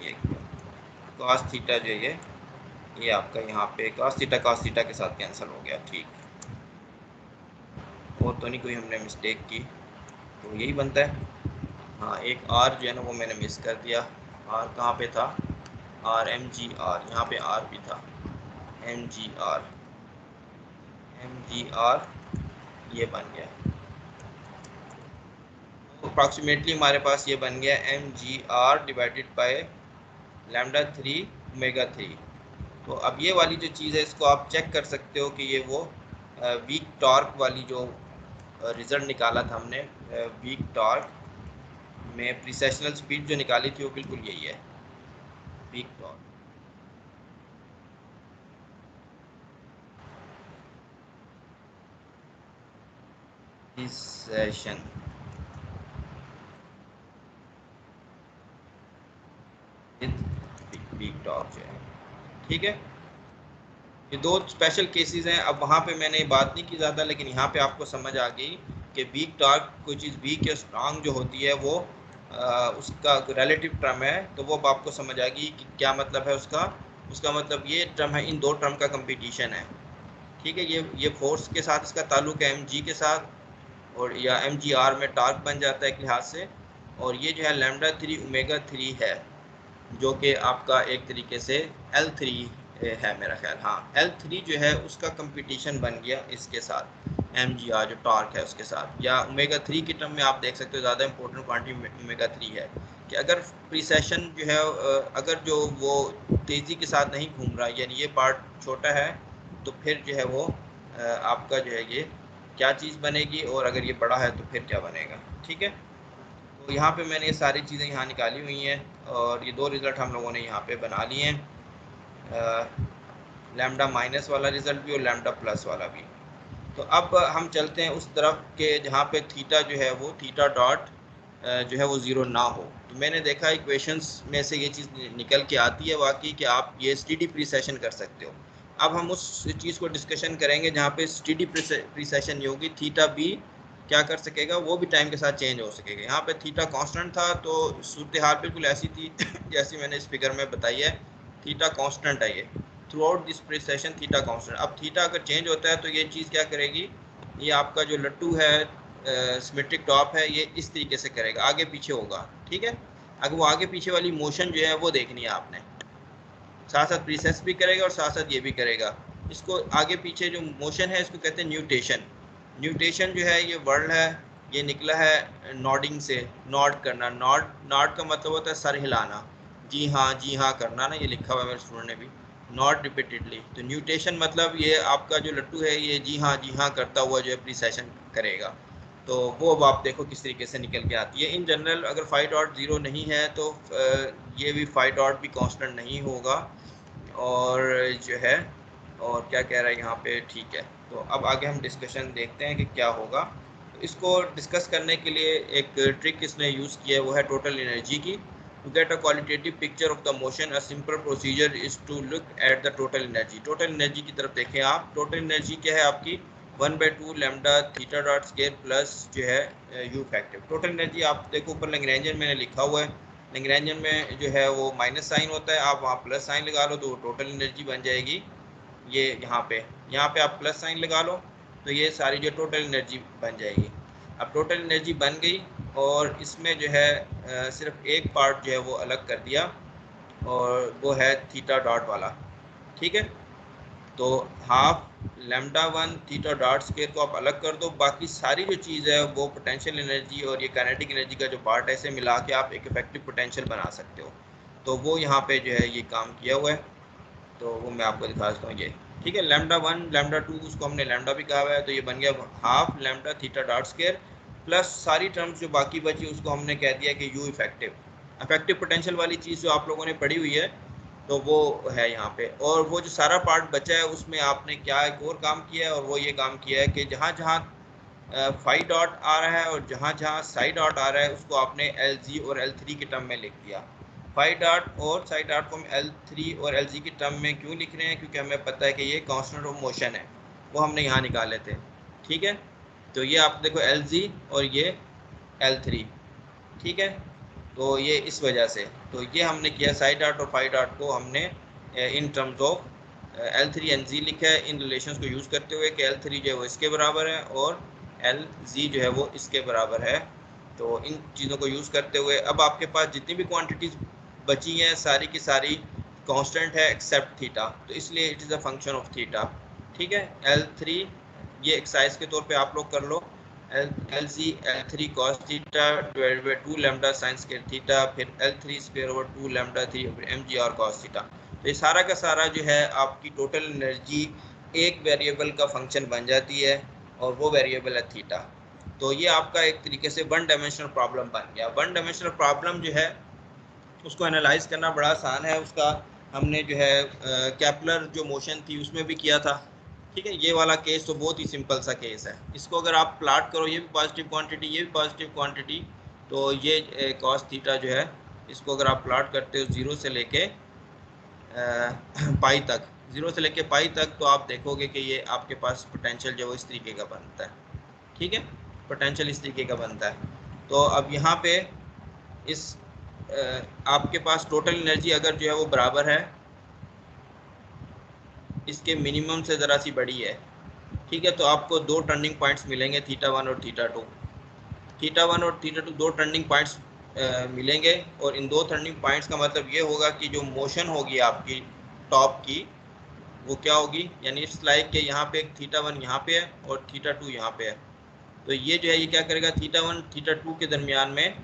ये क्या cos थीटा जो है ये आपका यहाँ पे cos थीटा के साथ कैंसिल हो गया। ठीक, और तो नहीं कोई हमने मिस्टेक की, तो यही बनता है। हाँ, एक आर जो है ना वो मैंने मिस कर दिया। आर कहाँ पे था, आर एम जी आर, यहाँ पे आर भी था, M G R, M G R ये बन गया। तो अप्रॉक्सीमेटली हमारे पास ये बन गया M G R divided by lambda 3 omega 3। तो अब ये वाली जो चीज़ है इसको आप चेक कर सकते हो कि ये वो वीक टॉर्क वाली जो रिज़ल्ट निकाला था हमने, वीक टॉर्क में प्रीसेशनल स्पीड जो निकाली थी वो बिल्कुल यही है, weak torque. Precession weak torque जो है, ठीक है। ये दो स्पेशल केसेस हैं। अब वहाँ पे मैंने बात नहीं की ज़्यादा, लेकिन यहाँ पे आपको समझ आ गई कि वीक टॉर्क कोई चीज़ वीक या स्ट्रांग जो होती है वो उसका रिलेटिव टर्म है, तो वो अब आपको समझ आ गई कि क्या मतलब है उसका। उसका मतलब ये टर्म है, इन दो टर्म का कंपटीशन है, ठीक है। ये फोर्स के साथ इसका ताल्लुक है mg के साथ, और या mgr में टॉर्क बन जाता है एक लिहाज से। और ये जो है लैम्डा 3 ओमेगा 3 है, जो कि आपका एक तरीके से L3 है मेरा ख्याल, हाँ L3 जो है उसका कंपटीशन बन गया इसके साथ, mgr जो टॉर्क है उसके साथ। या ओमेगा 3 की टर्म में आप देख सकते हो ज़्यादा इंपॉर्टेंट क्वांटिटी ओमेगा 3 है, कि अगर प्रीसेशन जो है अगर जो वो तेज़ी के साथ नहीं घूम रहा, यानी ये पार्ट छोटा है, तो फिर जो है वो आपका जो है ये क्या चीज़ बनेगी, और अगर ये बड़ा है तो फिर क्या बनेगा, ठीक है। तो यहाँ पे मैंने ये सारी चीज़ें यहाँ निकाली हुई हैं, और ये दो रिज़ल्ट हम लोगों ने यहाँ पे बना लिए हैं, लैम्डा माइनस वाला रिज़ल्ट भी और लैम्डा प्लस वाला भी। तो अब हम चलते हैं उस तरफ के जहाँ पे थीटा जो है वो थीटा डॉट जो है वो ज़ीरो ना हो। तो मैंने देखा इक्वेशंस में से ये चीज़ निकल के आती है वाकई कि आप ये स्टेडी प्रीसेशन कर सकते हो। अब हम उस चीज़ को डिस्कशन करेंगे जहाँ पे स्टेडी प्रीसेशन ये होगी, थीटा भी क्या कर सकेगा, वो भी टाइम के साथ चेंज हो सकेगा। यहाँ पे थीटा कांस्टेंट था, तो सूरत हाल बिल्कुल ऐसी थी जैसी मैंने इस फिगर में बताई है, थीटा कांस्टेंट है ये through out this precession, theta constant. अब थीटा अगर चेंज होता है तो ये चीज़ क्या करेगी, ये आपका जो लट्टू है सिमेट्रिक टॉप है, ये इस तरीके से करेगा, आगे पीछे होगा, ठीक है। अगर वो आगे पीछे वाली मोशन जो है वो देखनी है आपने, साथ साथ प्रीसेस भी करेगा और साथ साथ ये भी करेगा। इसको आगे पीछे जो मोशन है इसको कहते हैं न्यूटेशन। न्यूटेशन जो है ये वर्ड है, ये निकला है नॉडिंग से, नॉड करना। नॉड का मतलब होता है सर हिलाना, जी हाँ करना ना, ये लिखा हुआ है मेरे स्टूडेंट ने भी, नॉट रिपीटेडली। तो न्यूटेशन मतलब ये आपका जो लट्टू है ये जी हाँ करता हुआ जो है प्रीसेशन करेगा। तो वो अब आप देखो किस तरीके से निकल के आती है। इन जनरल अगर फाइव डॉट ज़ीरो नहीं है तो ये भी फाइव डॉट भी कांस्टेंट नहीं होगा, और जो है और क्या कह रहा है यहाँ पे, ठीक है। तो अब आगे हम डिस्कशन देखते हैं कि क्या होगा। तो इसको डिस्कस करने के लिए एक ट्रिक इसने यूज़ किया है, वो है टोटल एनर्जी की। To get a qualitative picture of the motion a simple procedure is to look at the total energy. Total energy की तरफ देखें आप। टोटल एनर्जी क्या है आपकी, 1/2 lambda theta dot square plus जो है यू इफेक्टिव। टोटल एनर्जी आप देखो ऊपर लैग्रेंजियन मैंने लिखा हुआ है, लैग्रेंजियन में जो है वो माइनस साइन होता है, आप वहाँ प्लस साइन लगा लो तो टोटल एनर्जी बन जाएगी। ये यहाँ पे आप प्लस साइन लगा लो तो ये सारी जो टोटल एनर्जी बन जाएगी। अब टोटल एनर्जी बन गई, और इसमें जो है सिर्फ एक पार्ट जो है वो अलग कर दिया, और वो है थीटा डॉट वाला, ठीक है। तो half lambda 1 theta dot square को आप अलग कर दो, बाकी सारी जो चीज़ है वो पोटेंशियल एनर्जी और ये काइनेटिक एनर्जी का जो पार्ट है इसे मिला के आप एक इफेक्टिव पोटेंशियल बना सकते हो। तो वो यहाँ पे जो है ये काम किया हुआ है, तो वो मैं आपको दिखा सकता हूँ ये, ठीक है। लैम्डा 1 लैम्डा 2 उसको हमने लैम्डा भी कहा हुआ है, तो ये बन गया half lambda theta dot square plus सारी टर्म्स जो बाकी बची उसको हमने कह दिया कि यू इफेक्टिव। इफेक्टिव पोटेंशियल वाली चीज़ जो आप लोगों ने पढ़ी हुई है तो वो है यहाँ पे। और वो जो सारा पार्ट बचा है उसमें आपने क्या एक और काम किया है, और वो ये काम किया है कि जहाँ जहाँ फाइव डॉट आ रहा है और जहाँ जहाँ साइड डॉट आ रहा है उसको आपने LG और L3 के टर्म में लिख दिया। फाइव डॉट और साइड डॉट को हम L3 और LG के टर्म में क्यों लिख रहे हैं, क्योंकि हमें पता है कि ये कांस्टेंट ऑफ मोशन है, वो हमने यहाँ निकाले थे, ठीक है। तो ये आप देखो LG और ये L3, ठीक है। तो ये इस वजह से, तो ये हमने किया साइड डॉट और फाइव डॉट को हमने इन टर्म्स ऑफ L3 NG लिखा है, इन रिलेशंस को यूज़ करते हुए कि L3 जो है वो इसके बराबर है और LG जो है वो इसके बराबर है। तो इन चीज़ों को यूज़ करते हुए अब आपके पास जितनी भी क्वांटिटीज़ बची हैं सारी की सारी कांस्टेंट है एक्सेप्ट थीटा, तो इसलिए it is a function of theta, ठीक है। L3 ये एक्सरसाइज के तौर पे आप लोग कर लो, LC L3 cos theta divided by 2 lambda sine square theta, फिर L3 स्क्वायर ओवर 2 लैम्डा 3 फिर mgr cos थीटा। तो ये सारा का सारा जो है आपकी टोटल एनर्जी एक वेरिएबल का फंक्शन बन जाती है और वो वेरिएबल है थीटा। तो ये आपका एक तरीके से वन डायमेंशनल प्रॉब्लम बन गया। वन डायमेंशनल प्रॉब्लम जो है उसको एनालाइज करना बड़ा आसान है। उसका हमने जो है केपलर जो मोशन थी उसमें भी किया था। ठीक है, ये वाला केस तो बहुत ही सिंपल सा केस है। इसको अगर आप प्लाट करो, ये भी पॉजिटिव क्वांटिटी, ये भी पॉजिटिव क्वांटिटी, तो ये कॉस थीटा जो है इसको अगर आप प्लाट करते हो जीरो से लेके पाई तक, जीरो से लेके पाई तक, तो आप देखोगे कि ये आपके पास पोटेंशियल जो है इस तरीके का बनता है। ठीक है, पोटेंशियल इस तरीके का बनता है। तो अब यहाँ पे इस आपके पास टोटल एनर्जी अगर जो है वो बराबर है इसके मिनिमम से ज़रा सी बड़ी है। ठीक है, तो आपको दो टर्निंग पॉइंट्स मिलेंगे, थीटा 1 और थीटा 2। थीटा 1 और थीटा 2 दो टर्निंग पॉइंट्स मिलेंगे, और इन दो टर्निंग पॉइंट्स का मतलब ये होगा कि जो मोशन होगी आपकी टॉप की वो क्या होगी, यानी इट्स लाइक कि यहाँ पे थीटा 1 यहाँ पे है और थीटा 2 यहाँ पे है। तो ये जो है ये क्या करेगा, थीटा 1 थीटा 2 के दरमियान में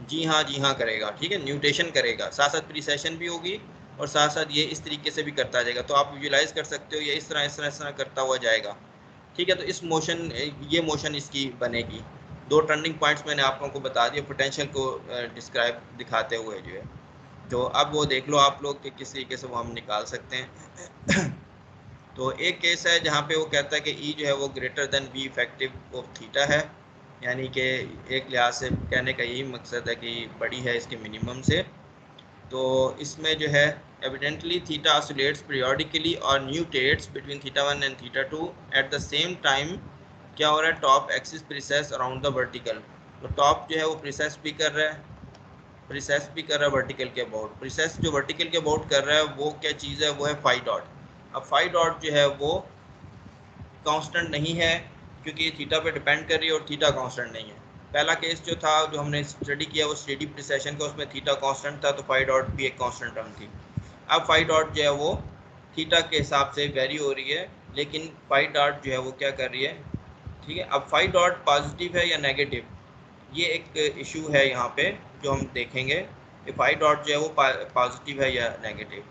जी हाँ करेगा। ठीक है, न्यूटेशन करेगा, साथ साथ प्रीसेशन भी होगी और साथ साथ ये इस तरीके से भी करता जाएगा। तो आप विजुलाइज कर सकते हो ये इस तरह करता हुआ जाएगा। ठीक है, तो इस मोशन ये मोशन इसकी बनेगी। दो टर्निंग पॉइंट्स मैंने आप लोगों को बता दिया पोटेंशियल को डिस्क्राइब दिखाते हुए जो है। तो अब वो देख लो आप लोग कि किस तरीके से वो हम निकाल सकते हैं। तो एक केस है जहाँ पे वो कहता है कि ई जो है वो greater than V effective of theta है, यानी कि एक लिहाज से कहने का यही मकसद है कि बड़ी है इसके मिनिमम से। तो इसमें जो है एविडेंटली थीटा ऑसिलेट्स पीरियोडिकली और nutates between theta 1 and theta 2 at the same time. क्या हो रहा है, top axis precesses around the vertical. तो टॉप जो है वो प्रिसेस भी कर रहा है, प्रिसेस भी कर रहा है वर्टिकल के अबाउट। प्रिसेस जो वर्टिकल के अबाउट कर रहा है वो क्या चीज़ है, वो है फाई डॉट। अब फाई डॉट जो है वो कांस्टेंट नहीं है क्योंकि ये थीटा पे डिपेंड कर रही है और थीटा कांस्टेंट नहीं है। पहला केस जो था जो हमने स्टडी किया वो स्टेडी प्रिसेशन का, उसमें थीटा कांस्टेंट था तो फाई डॉट भी एक कांस्टेंट टर्म थी। अब फाई डॉट जो है वो थीटा के हिसाब से वेरी हो रही है, लेकिन फाई डॉट जो है वो क्या कर रही है। ठीक है, अब फाई डॉट पॉजिटिव है या नेगेटिव, ये एक इशू है यहाँ पे जो हम देखेंगे कि फाई डॉट जो है वो पॉजिटिव है या नेगेटिव।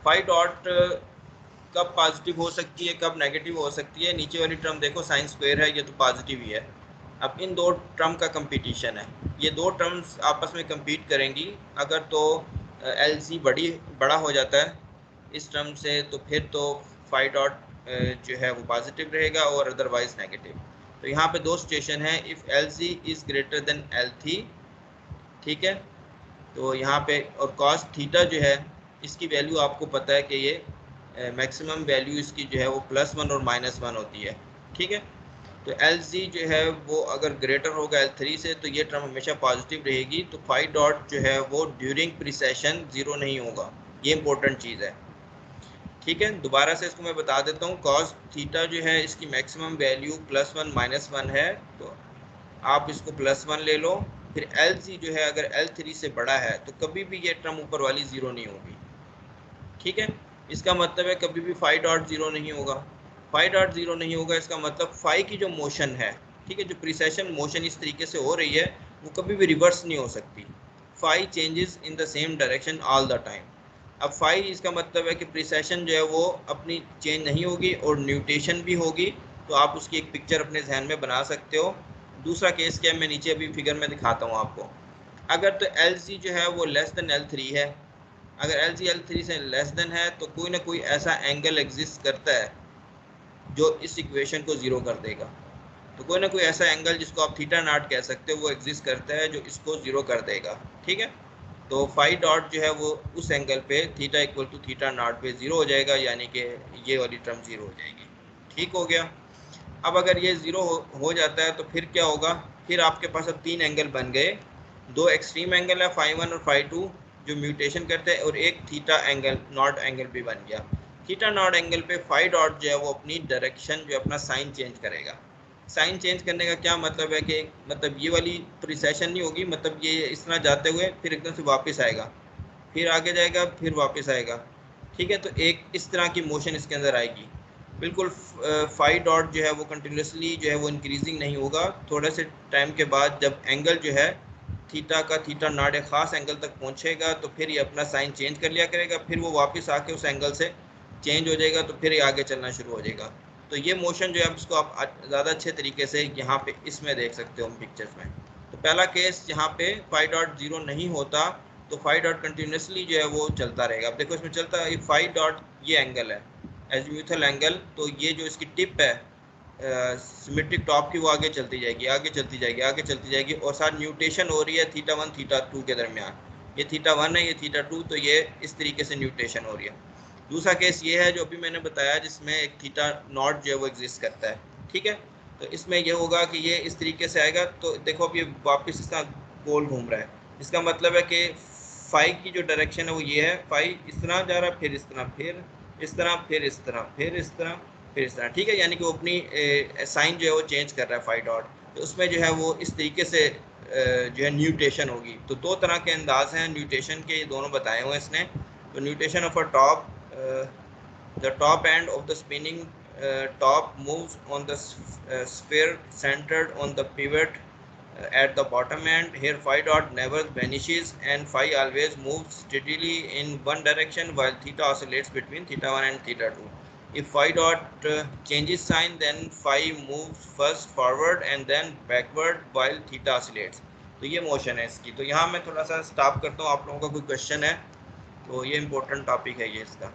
फाई डॉट कब पॉजिटिव हो सकती है कब नेगेटिव हो सकती है। नीचे वाली टर्म देखो साइन स्क्वायर है, ये तो पॉजिटिव ही है। अब इन दो टर्म का कंपटीशन है, ये दो टर्म्स आपस में compete करेंगी। अगर तो LC बड़ा हो जाता है इस टर्म से, तो फिर तो फाई डॉट जो है वो पॉजिटिव रहेगा और अदरवाइज नेगेटिव। तो यहाँ पे दो सिचुएशन है, if LC is greater than L3। ठीक है, तो यहाँ पे और कॉस थीटा जो है इसकी वैल्यू आपको पता है कि ये मैक्सिमम वैल्यू इसकी जो है वो +1 और -1 होती है। ठीक है, तो LC जो है वो अगर ग्रेटर होगा L3 से तो ये टर्म हमेशा पॉजिटिव रहेगी। तो फाई डॉट जो है वो ड्यूरिंग प्रिसेशन ज़ीरो नहीं होगा, ये इंपॉर्टेंट चीज़ है। ठीक है, दोबारा से इसको मैं बता देता हूँ। कॉस थीटा जो है इसकी मैक्सिमम वैल्यू +1 -1 है, तो आप इसको +1 ले लो। फिर LC जो है अगर L3 से बड़ा है तो कभी भी ये टर्म ऊपर वाली ज़ीरो नहीं होगी। ठीक है, इसका मतलब है कभी भी फाई डॉट ज़ीरो नहीं होगा। फाई डॉट ज़ीरो नहीं होगा इसका मतलब फाई की जो मोशन है, ठीक है, जो प्रिसेशन मोशन इस तरीके से हो रही है वो कभी भी रिवर्स नहीं हो सकती। Phi changes in the same direction all the time. अब फाई इसका मतलब है कि प्रिसेशन जो है वो अपनी चेंज नहीं होगी और न्यूटेशन भी होगी। तो आप उसकी एक पिक्चर अपने जहन में बना सकते हो। दूसरा केस क्या है, मैं नीचे अभी फिगर में दिखाता हूँ आपको। अगर तो LC जो है वो लेस देन L3 है, अगर LC L3 से लेस देन है तो कोई ना कोई ऐसा एंगल एग्जिस्ट करता है जो इस इक्वेशन को ज़ीरो कर देगा। तो कोई ना कोई ऐसा एंगल जिसको आप थीटा नॉट कह सकते हो वो एग्जिस्ट करता है जो इसको ज़ीरो कर देगा। ठीक है, तो फाई डॉट जो है वो उस एंगल पे theta equal to theta not पे ज़ीरो हो जाएगा, यानी कि ये वाली टर्म ज़ीरो हो जाएगी। ठीक हो गया। अब अगर ये ज़ीरो हो जाता है तो फिर क्या होगा, फिर आपके पास अब तीन एंगल बन गए। दो एक्सट्रीम एंगल है फाई 1 और फाई 2 जो म्यूटेशन करते हैं, और एक थीटा एंगल नॉट एंगल भी बन गया। थीटा नॉट एंगल पे फाई डॉट जो है वो अपनी डायरेक्शन जो अपना साइन चेंज करेगा। साइन चेंज करने का क्या मतलब है कि मतलब ये वाली प्रिसेशन नहीं होगी, मतलब ये इस तरह जाते हुए फिर एकदम से वापस आएगा, फिर आगे जाएगा, फिर वापस आएगा। ठीक है, तो एक इस तरह की मोशन इसके अंदर आएगी। बिल्कुल फाई डॉट जो है वो कंटिन्यूसली जो है वो इंक्रीजिंग नहीं होगा। थोड़े से टाइम के बाद जब एंगल जो है थीटा का थीटा नॉट एक ख़ास एंगल तक पहुंचेगा तो फिर ये अपना साइन चेंज कर लिया करेगा, फिर वो वापस आके उस एंगल से चेंज हो जाएगा, तो फिर ये आगे चलना शुरू हो जाएगा। तो ये मोशन जो है इसको आप ज़्यादा अच्छे तरीके से यहाँ पे इसमें देख सकते हो पिक्चर्स में। तो पहला केस यहाँ पे फाई डॉट ज़ीरो नहीं होता तो फाई डॉट कंटिन्यूसली जो है वो चलता रहेगा। अब देखो इसमें चलता है फाई डॉट, ये एंगल है एजीम्यूथल एंगल, तो ये जो इसकी टिप है सिमेट्रिक टॉप की वो आगे चलती जाएगी, आगे चलती जाएगी, आगे चलती जाएगी, और साथ न्यूटेशन हो रही है थीटा वन थीटा टू के दरमियान। ये थीटा वन है, ये थीटा टू, तो ये इस तरीके से न्यूटेशन हो रही है। दूसरा केस ये है जो अभी मैंने बताया जिसमें एक थीटा नॉट जो है वो एग्जिस्ट करता है, ठीक है। तो इसमें ये होगा कि ये इस तरीके से आएगा, तो देखो अब ये वापस इसका गोल घूम रहा है। इसका मतलब है कि फाई की जो डायरेक्शन है वो ये है, फाई इस तरह जा रहा है, फिर इस तरह, फिर इस तरह, फिर इस तरह, फिर इस तरह, फिर इस तरह, ठीक है। यानी कि वो अपनी साइन जो है वो चेंज कर रहा है फाई डॉट। तो उसमें जो है वो इस तरीके से जो है न्यूटेशन होगी। तो दो तरह के अंदाज हैं न्यूटेशन के, ये दोनों बताए हुए हैं इसने। तो nutation of a top, the top end of the spinning top moves on the sphere centered on the pivot at the bottom end. Here phi dot never vanishes and phi always moves steadily in one direction while theta oscillates between theta 1 and theta 2. If phi dot changes sign, then phi moves first forward and then backward while theta oscillates. तो ये motion है इसकी। तो यहाँ मैं थोड़ा सा stop करता हूँ, आप लोगों का कोई क्वेश्चन है तो ये इम्पोर्टेंट टॉपिक है ये इसका।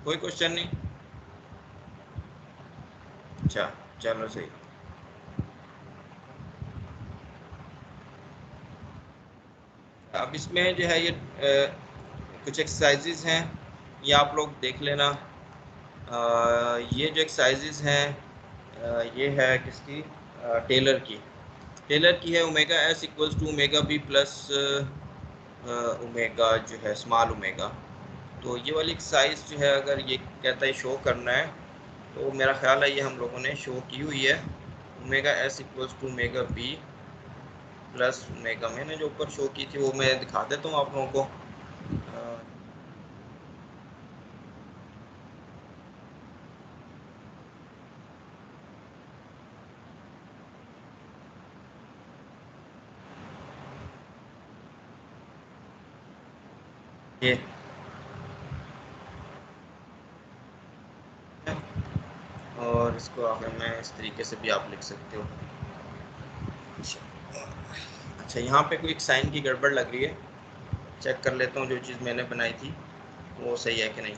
कोई क्वेश्चन नहीं? अच्छा चलो सही। अब इसमें जो है ये कुछ एक्सरसाइजेज हैं, ये आप लोग देख लेना। ये जो एक्सरसाइजेज हैं ये है किसकी, टेलर की। टेलर की है omega S equals to omega B plus omega जो है स्मॉल ओमेगा। तो ये वाली एक्सरसाइज जो है अगर ये कहता है शो करना है तो मेरा ख्याल है ये हम लोगों ने शो की हुई है। Omega S equals to omega B plus omega मैंने जो ऊपर शो की थी वो मैं दिखा देता हूँ आप लोगों को। ये और इसको आगे मैं इस तरीके से भी आप लिख सकते हो। अच्छा यहाँ पे कोई एक साइन की गड़बड़ लग रही है, चेक कर लेता हूँ जो चीज़ मैंने बनाई थी वो सही है कि नहीं।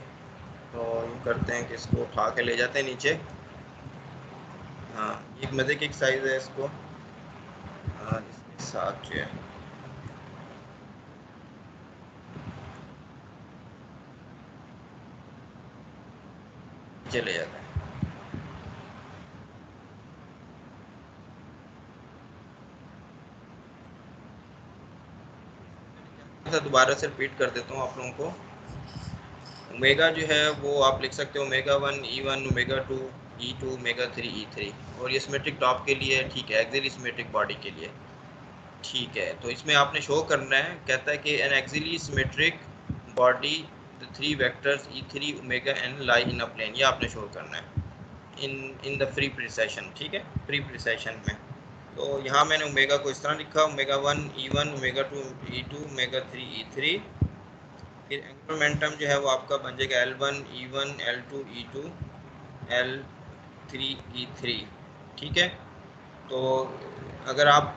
तो यूँ करते हैं कि इसको उठा के ले जाते हैं नीचे। हाँ एक मज़े की एक्सरसाइज है, इसको इसके साथ जो है चले जाता है। दोबारा से रिपीट कर देता हूँ आप लोगों को। ओमेगा जो है वो आप लिख सकते हो omega one E one, omega two E two, omega three E three. और ये सिमेट्रिक टॉप के लिए ठीक है, एक्सियली सिमेट्रिक बॉडी के लिए ठीक है। तो इसमें आपने शो करना है, कहता है कि an axially symmetric body the three vectors E three omega N lie in a plane, ये आपने शो करना है इन द फ्री प्रिसेशन, ठीक है, फ्री प्रिसेशन में। तो यहाँ मैंने ओमेगा को इस तरह लिखा, omega one E one, omega two E two, omega three E three. फिर एंगुलर मोमेंटम जो है वो आपका बन जाएगा L1 E1 L2 E2 L3 E3, ठीक है। तो अगर आप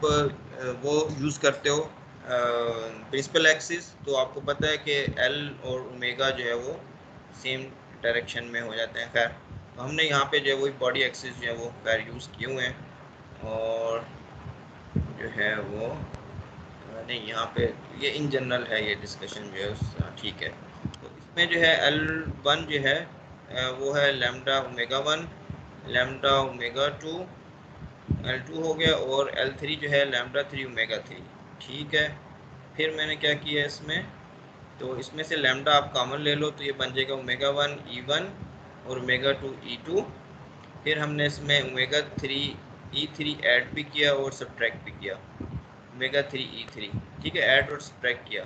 वो यूज़ करते हो प्रिंसिपल एक्सिस तो आपको पता है कि L और ओमेगा जो है वो सेम डायरेक्शन में हो जाते हैं। खैर तो हमने यहाँ पे जो है वही बॉडी एक्सिस जो है वो खैर यूज़ किए हुए हैं। और जो है वो नहीं यहाँ पे ये इन जनरल है, ये डिस्कशन जो है ठीक है। तो इसमें जो है L1 जो है वो है lambda omega one, lambda omega two L2 हो गया और L3 जो है लैम्डा 3 ओमेगा 3। ठीक है, फिर मैंने क्या किया इसमें, तो इसमें से लैम्डा आप कॉमन ले लो तो ये बन जाएगा ओमेगा 1 E1 और ओमेगा 2 E2। फिर हमने इसमें ओमेगा 3 E3 ऐड भी किया और सब्ट्रैक्ट भी किया, ओमेगा 3 E3। ठीक है, ऐड और सब्ट्रैक्ट किया।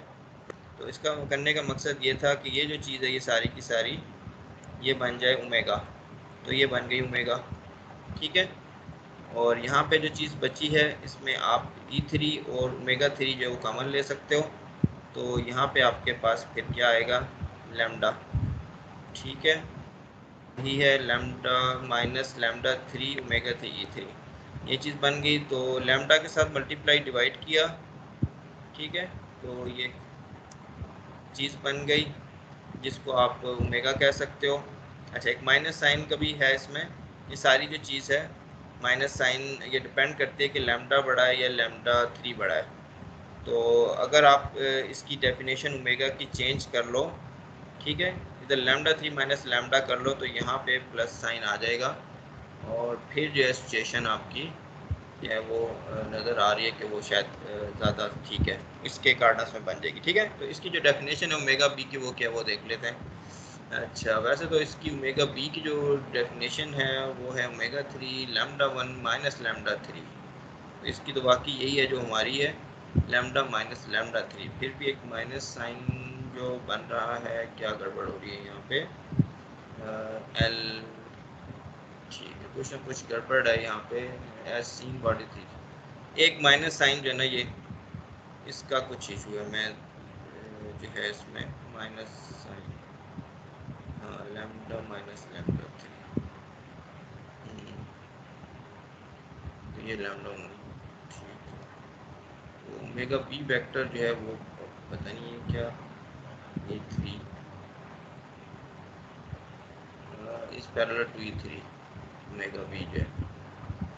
तो इसका करने का मकसद ये था कि ये जो चीज़ है ये सारी की सारी ये बन जाए ओमेगा, तो ये बन गई ओमेगा। ठीक है, और यहाँ पे जो चीज़ बची है इसमें आप E3 और ओमेगा 3 जो है वो कॉमन ले सकते हो, तो यहाँ पे आपके पास फिर क्या आएगा, लैम्डा। ठीक है, यही है lambda minus lambda 3 omega 3 E3, ये चीज़ बन गई। तो लैम्डा के साथ मल्टीप्लाई डिवाइड किया। ठीक है, तो ये चीज़ बन गई जिसको आप ओमेगा कह सकते हो। अच्छा, एक माइनस साइन का भी है इसमें। ये सारी जो चीज़ है माइनस साइन ये डिपेंड करती है कि लैम्डा बड़ा है या लैम्डा 3 बड़ा है। तो अगर आप इसकी डेफिनेशन ओमेगा की चेंज कर लो, ठीक है, इधर लैम्डा 3 माइनस लैम्डा कर लो तो यहाँ पे प्लस साइन आ जाएगा, और फिर जो है सिचुएशन आपकी जो है वो नज़र आ रही है कि वो शायद ज़्यादा ठीक है, इसके कार्डस में बन जाएगी। ठीक है, तो इसकी जो डेफिनेशन है ओमेगा बी की वो क्या वो देख लेते हैं। अच्छा, वैसे तो इसकी ओमेगा बी की जो डेफिनेशन है वो है ओमेगा 3 लैम्डा 1 माइनस लैम्डा 3। तो इसकी तो वाकई यही है जो हमारी है, लैम्डा माइनस लैम्डा 3। फिर भी एक माइनस साइन जो बन रहा है, क्या गड़बड़ हो रही है यहाँ पे, एल, ठीक है, कुछ ना कुछ गड़बड़ है यहाँ पे। एस सीन बॉडी थी, एक माइनस साइन जो है ना ये इसका कुछ इशू है। मैं जो है इसमें माइनस साइन, हाँ, लैम्डा माइनस लैम्डा 3, तो ये लैम्डा होगी। ठीक है, तो ओमेगा बी वेक्टर जो है वो पता नहीं है क्या, E3 इस parallel to E3 omega B जो है।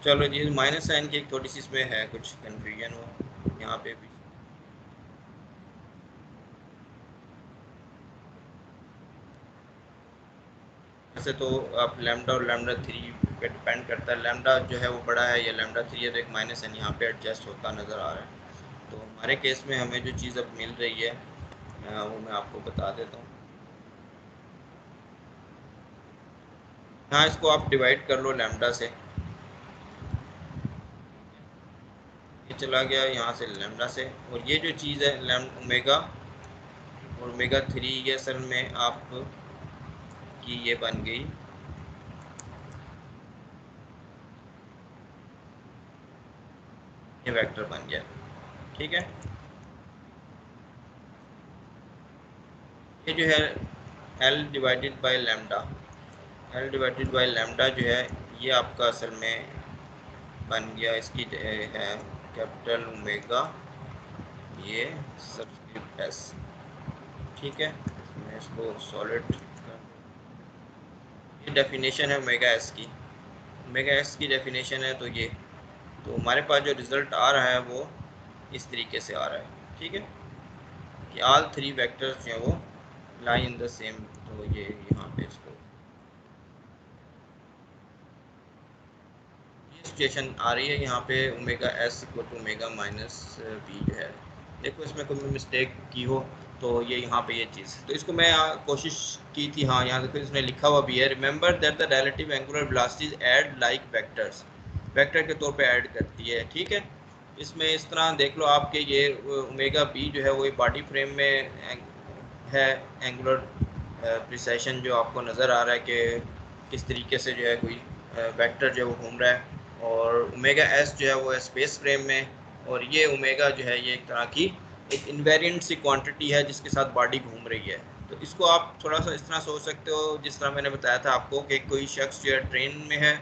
चलो जी, माइनस साइन की एक थोड़ी सी इसमें है कुछ कन्फ्यूजन हो यहाँ पे भी। वैसे तो आप लैम्डा और लैम्डा 3 पे डिपेंड करता है, लैम्डा जो है वो बड़ा है या लैम्डा 3 है, तो एक माइनस साइन यहाँ पे एडजस्ट होता नज़र आ रहा है। तो हमारे केस में हमें जो चीज़ अब मिल रही है वो मैं आपको बता देता हूँ। हाँ, इसको आप डिवाइड कर लो लैम्डा से, ये चला गया यहाँ से लैम्डा से, और ये जो चीज़ है लैम ओमेगा और ओमेगा 3 ये असल में आप की ये बन गई, ये वेक्टर बन गया। ठीक है, ये जो है L divided by lambda, L divided by lambda जो है ये आपका असल में बन गया, इसकी है कैपिटल ओमेगा ये सबस्क्रिप्ट S। ठीक है, मैं इसको सॉलिड, ये डेफिनेशन है ओमेगा S की, ओमेगा S की डेफिनेशन है। तो ये, तो हमारे पास जो रिज़ल्ट आ रहा है वो इस तरीके से आ रहा है। ठीक है, कि ऑल थ्री वेक्टर्स जो हैं वो लाई इन द सेम, तो ये यहाँ पे इसको ये सिचुएशन आ रही है यहाँ पे omega S equal to omega minus B जो है। देखो इसमें कोई मिस्टेक की हो तो ये यहाँ पे ये चीज़, तो इसको मैं कोशिश की थी। हाँ, यहाँ देखो इसने लिखा हुआ भी है, remember that the relative angular velocities add like vectors, vector के तौर पे ऐड करती है। ठीक है, इसमें इस तरह देख लो आपके ये ओमेगा बी जो है वो बॉडी फ्रेम में है, एंगुलर प्रिसेशन जो आपको नज़र आ रहा है कि किस तरीके से जो है कोई वेक्टर जो है वो घूम रहा है, और ओमेगा एस जो है वो स्पेस फ्रेम में, और ये ओमेगा जो है ये एक तरह की एक इन्वेरिएंट सी क्वांटिटी है जिसके साथ बॉडी घूम रही है। तो इसको आप थोड़ा सा इस तरह सोच सकते हो जिस तरह मैंने बताया था आपको कि कोई शख्स जो है ट्रेन में है,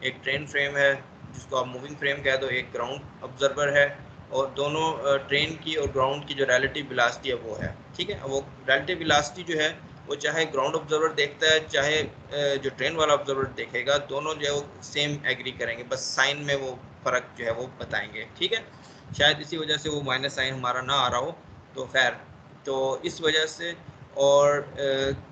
एक ट्रेन फ्रेम है जिसको आप मूविंग फ्रेम कह दो, एक ग्राउंड ऑब्जर्वर है, और दोनों ट्रेन की और ग्राउंड की जो रिलेटिव वेलोसिटी है वो है। ठीक है, वो रिलेटिव वेलोसिटी जो है वो चाहे ग्राउंड ऑब्जर्वर देखता है चाहे जो ट्रेन वाला ऑब्जर्वर देखेगा, दोनों जो है वो सेम एग्री करेंगे, बस साइन में वो फ़र्क जो है वो बताएंगे। ठीक है, शायद इसी वजह से वो माइनस साइन हमारा ना आ रहा हो, तो खैर, तो इस वजह से और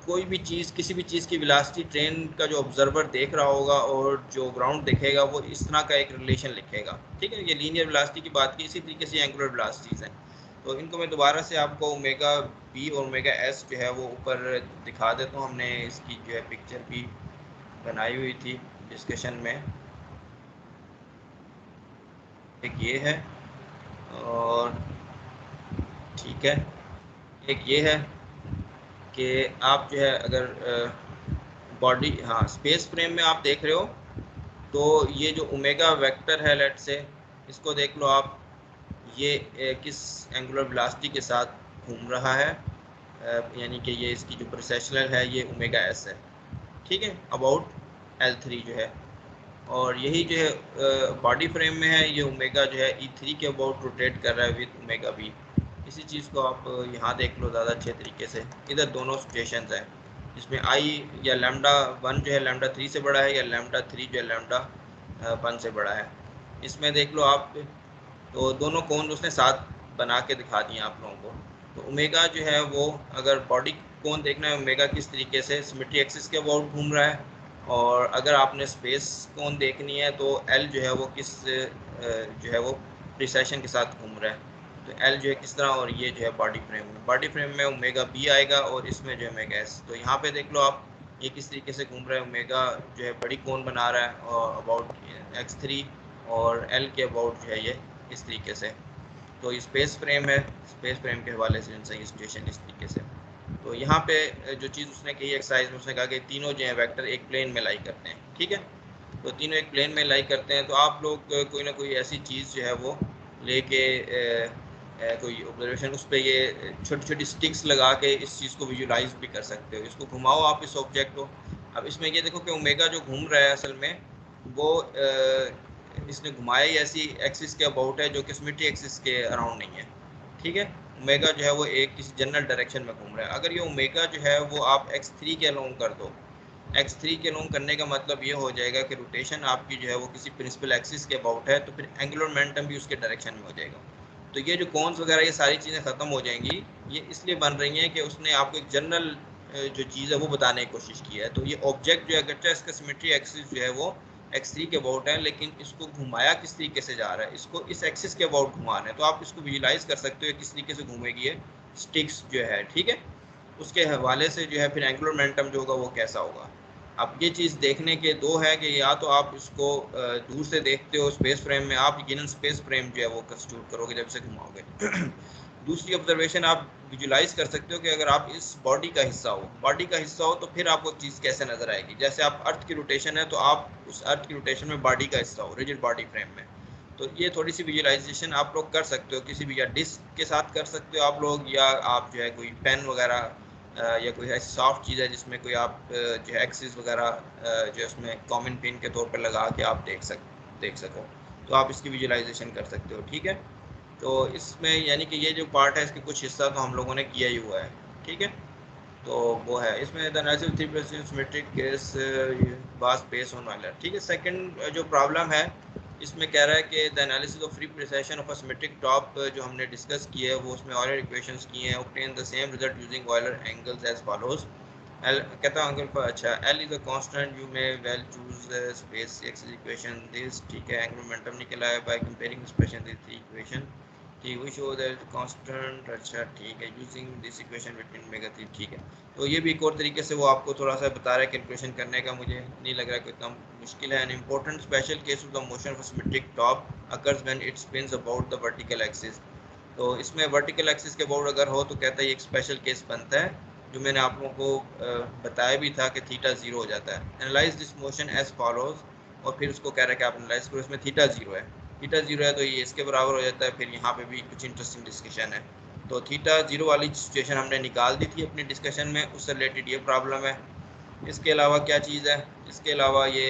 कोई भी चीज़, किसी भी चीज़ की वेलोसिटी ट्रेन का जो ऑब्जर्वर देख रहा होगा और जो ग्राउंड देखेगा वो इस तरह का एक रिलेशन लिखेगा। ठीक है, ये लीनियर वेलोसिटी की बात की, इसी तरीके से एंगुलर वेलोसिटीज़ हैं। तो इनको मैं दोबारा से आपको ओमेगा बी और ओमेगा एस जो है वो ऊपर दिखा देता हूँ। हमने इसकी जो है पिक्चर भी बनाई हुई थी डिस्कशन में। एक ये है और ठीक है, एक ये है कि आप जो है अगर बॉडी, हाँ स्पेस फ्रेम में आप देख रहे हो तो ये जो ओमेगा वेक्टर है, लेट से इसको देख लो आप, ये किस एंगुलर वेलोसिटी के साथ घूम रहा है, यानी कि ये इसकी जो प्रोसेशनल है ये ओमेगा एस है। ठीक है, अबाउट L3 जो है, और यही जो है बॉडी फ्रेम में है, ये ओमेगा जो है E3 के अबाउट रोटेट कर रहा है विद ओमेगा बी। इसी चीज़ को आप यहाँ देख लो ज़्यादा अच्छे तरीके से। इधर दोनों सिचुएशंस हैं, जिसमें आई या लैम्डा 1 जो है लैम्डा 3 से बड़ा है, या लैम्डा 3 जो है लैम्डा 1 से बड़ा है। इसमें देख लो आप, तो दोनों कोण उसने साथ बना के दिखा दिए आप लोगों को। तो ओमेगा जो है वो, अगर बॉडी कोण देखना है ओमेगा किस तरीके से सिमेट्री एक्सिस के अबाउट घूम रहा है, और अगर आपने स्पेस कोण देखनी है तो एल जो है वो किस जो है वो प्रिसेशन के साथ घूम रहा है। तो एल जो है किस तरह, और ये जो है बॉडी फ्रेम में ओमेगा बी आएगा और इसमें जो है ओमेगा एस। तो यहाँ पे देख लो आप, ये किस तरीके से घूम रहा है, ओमेगा जो है बड़ी कोण बना रहा है और अबाउट x3, और एल के अबाउट जो है ये इस तरीके से। तो ये स्पेस फ्रेम है, स्पेस फ्रेम के हवाले से सही सिचुएशन इस तरीके से। तो यहाँ पे जो चीज़ उसने कही एक्सरसाइज में, उसने कहा कि तीनों जो है वेक्टर एक प्लेन में लाई करते हैं। ठीक है, तो तीनों एक प्लेन में लाई करते हैं, तो आप लोग कोई ना कोई ऐसी चीज़ जो है वो लेके कोई ऑब्जर्वेशन, उस पर ये छोटी छोटी स्टिक्स लगा के इस चीज़ को विजुलाइज भी कर सकते हो। इसको घुमाओ आप इस ऑब्जेक्ट को। अब इसमें ये देखो कि ओमेगा जो घूम रहा है असल में वो इसने घुमाया ही ऐसी एक्सिस के अबाउट है जो कि सिमेट्री एक्सिस के अराउंड नहीं है। ठीक है, ओमेगा जो है वो एक किसी जनरल डायरेक्शन में घूम रहा है। अगर ये ओमेगा जो है वो आप x3 के अलोंग कर दो, x3 के अलोंग करने का मतलब ये हो जाएगा कि रोटेशन आपकी जो है वो किसी प्रिंसिपल एक्सिस के अबाउट है, तो फिर एंगुलर मोमेंटम भी उसके डायरेक्शन में हो जाएगा। तो ये जो कॉन्स वगैरह ये सारी चीज़ें ख़त्म हो जाएंगी। ये इसलिए बन रही हैं कि उसने आपको एक जनरल जो चीज़ है वो बताने की कोशिश की है। तो ये ऑब्जेक्ट जो है अगरचे इसका सिमेट्री एक्सिस जो है वो x3 के अबाउट है, लेकिन इसको घुमाया किस तरीके से जा रहा है, इसको इस एक्सिस के अबाउट घुमाना है। तो आप इसको विजुलाइज कर सकते हो किस तरीके से घूमेगी ये स्टिक्स जो है। ठीक है, उसके हवाले से जो है फिर एंगुलर मोमेंटम जो होगा वो कैसा होगा। अब ये चीज़ देखने के दो है कि या तो आप इसको दूर से देखते हो स्पेस फ्रेम में, आप यकीनन स्पेस फ्रेम जो है वो कंस्टिट्यूट करोगे जब से घुमाओगे। दूसरी ऑब्जर्वेशन आप विजुलाइज कर सकते हो कि अगर आप इस बॉडी का हिस्सा हो तो फिर आपको चीज़ कैसे नज़र आएगी। जैसे आप अर्थ की रोटेशन है तो आप उस अर्थ की रोटेशन में बॉडी का हिस्सा हो, रिजिड बॉडी फ्रेम में। तो ये थोड़ी सी विजुलाइजेशन आप लोग कर सकते हो किसी भी, या डिस्क के साथ कर सकते हो आप लोग, या आप जो है कोई पेन वगैरह या कोई ऐसी सॉफ्ट चीज़ है जिसमें कोई आप जो है एक्सिस वगैरह जो उसमें कॉमन पिन के तौर पर लगा के आप देख सको, तो आप इसकी विजुलाइजेशन कर सकते हो। ठीक है, तो इसमें यानी कि ये जो पार्ट है इसके कुछ हिस्सा तो हम लोगों ने किया ही हुआ है। ठीक है, तो वो है इसमें the natural 3% symmetric case was based on Euler. ठीक है, सेकंड जो प्रॉब्लम है इसमें कह रहा है कि the analysis of free precision of a symmetric top जो हमने डिस्कस की है वो उसमें ऑयलर इक्वेशंस की हैं, obtain the same result using Euler angles as follows. L कहता हूँ पर अच्छा, L is a constant, you may well choose space axis equation this. ठीक है, एंगुलर मोमेंटम निकला है by comparing expression this three equation. ठीक, वी शो दैट कांस्टेंट, अच्छा ठीक है, using this equation between omega 3। ठीक है, तो ये भी एक और तरीके से वो आपको थोड़ा सा बता रहा है कैलकुलेशन करने का, मुझे नहीं लग रहा है कोई इतना मुश्किल है। An important special case of the motion of symmetric top occurs when it spins about the vertical axis. तो इसमें वर्टिकल एक्सिस के अबाउट अगर हो तो कहता है ये एक स्पेशल केस बनता है, जो मैंने आप लोगों को बताया भी था कि थीटा 0 हो जाता है। Analyse this motion as follows, और फिर उसको कह रहा है कि आप एनालाइज करो, इसमें थीटा 0 है, थीटा 0 है तो ये इसके बराबर हो जाता है। फिर यहाँ पे भी कुछ इंटरेस्टिंग डिस्कशन है। तो थीटा 0 वाली सिचुएशन हमने निकाल दी थी अपनी डिस्कशन में, उससे रिलेटेड ये प्रॉब्लम है। इसके अलावा क्या चीज़ है, इसके अलावा ये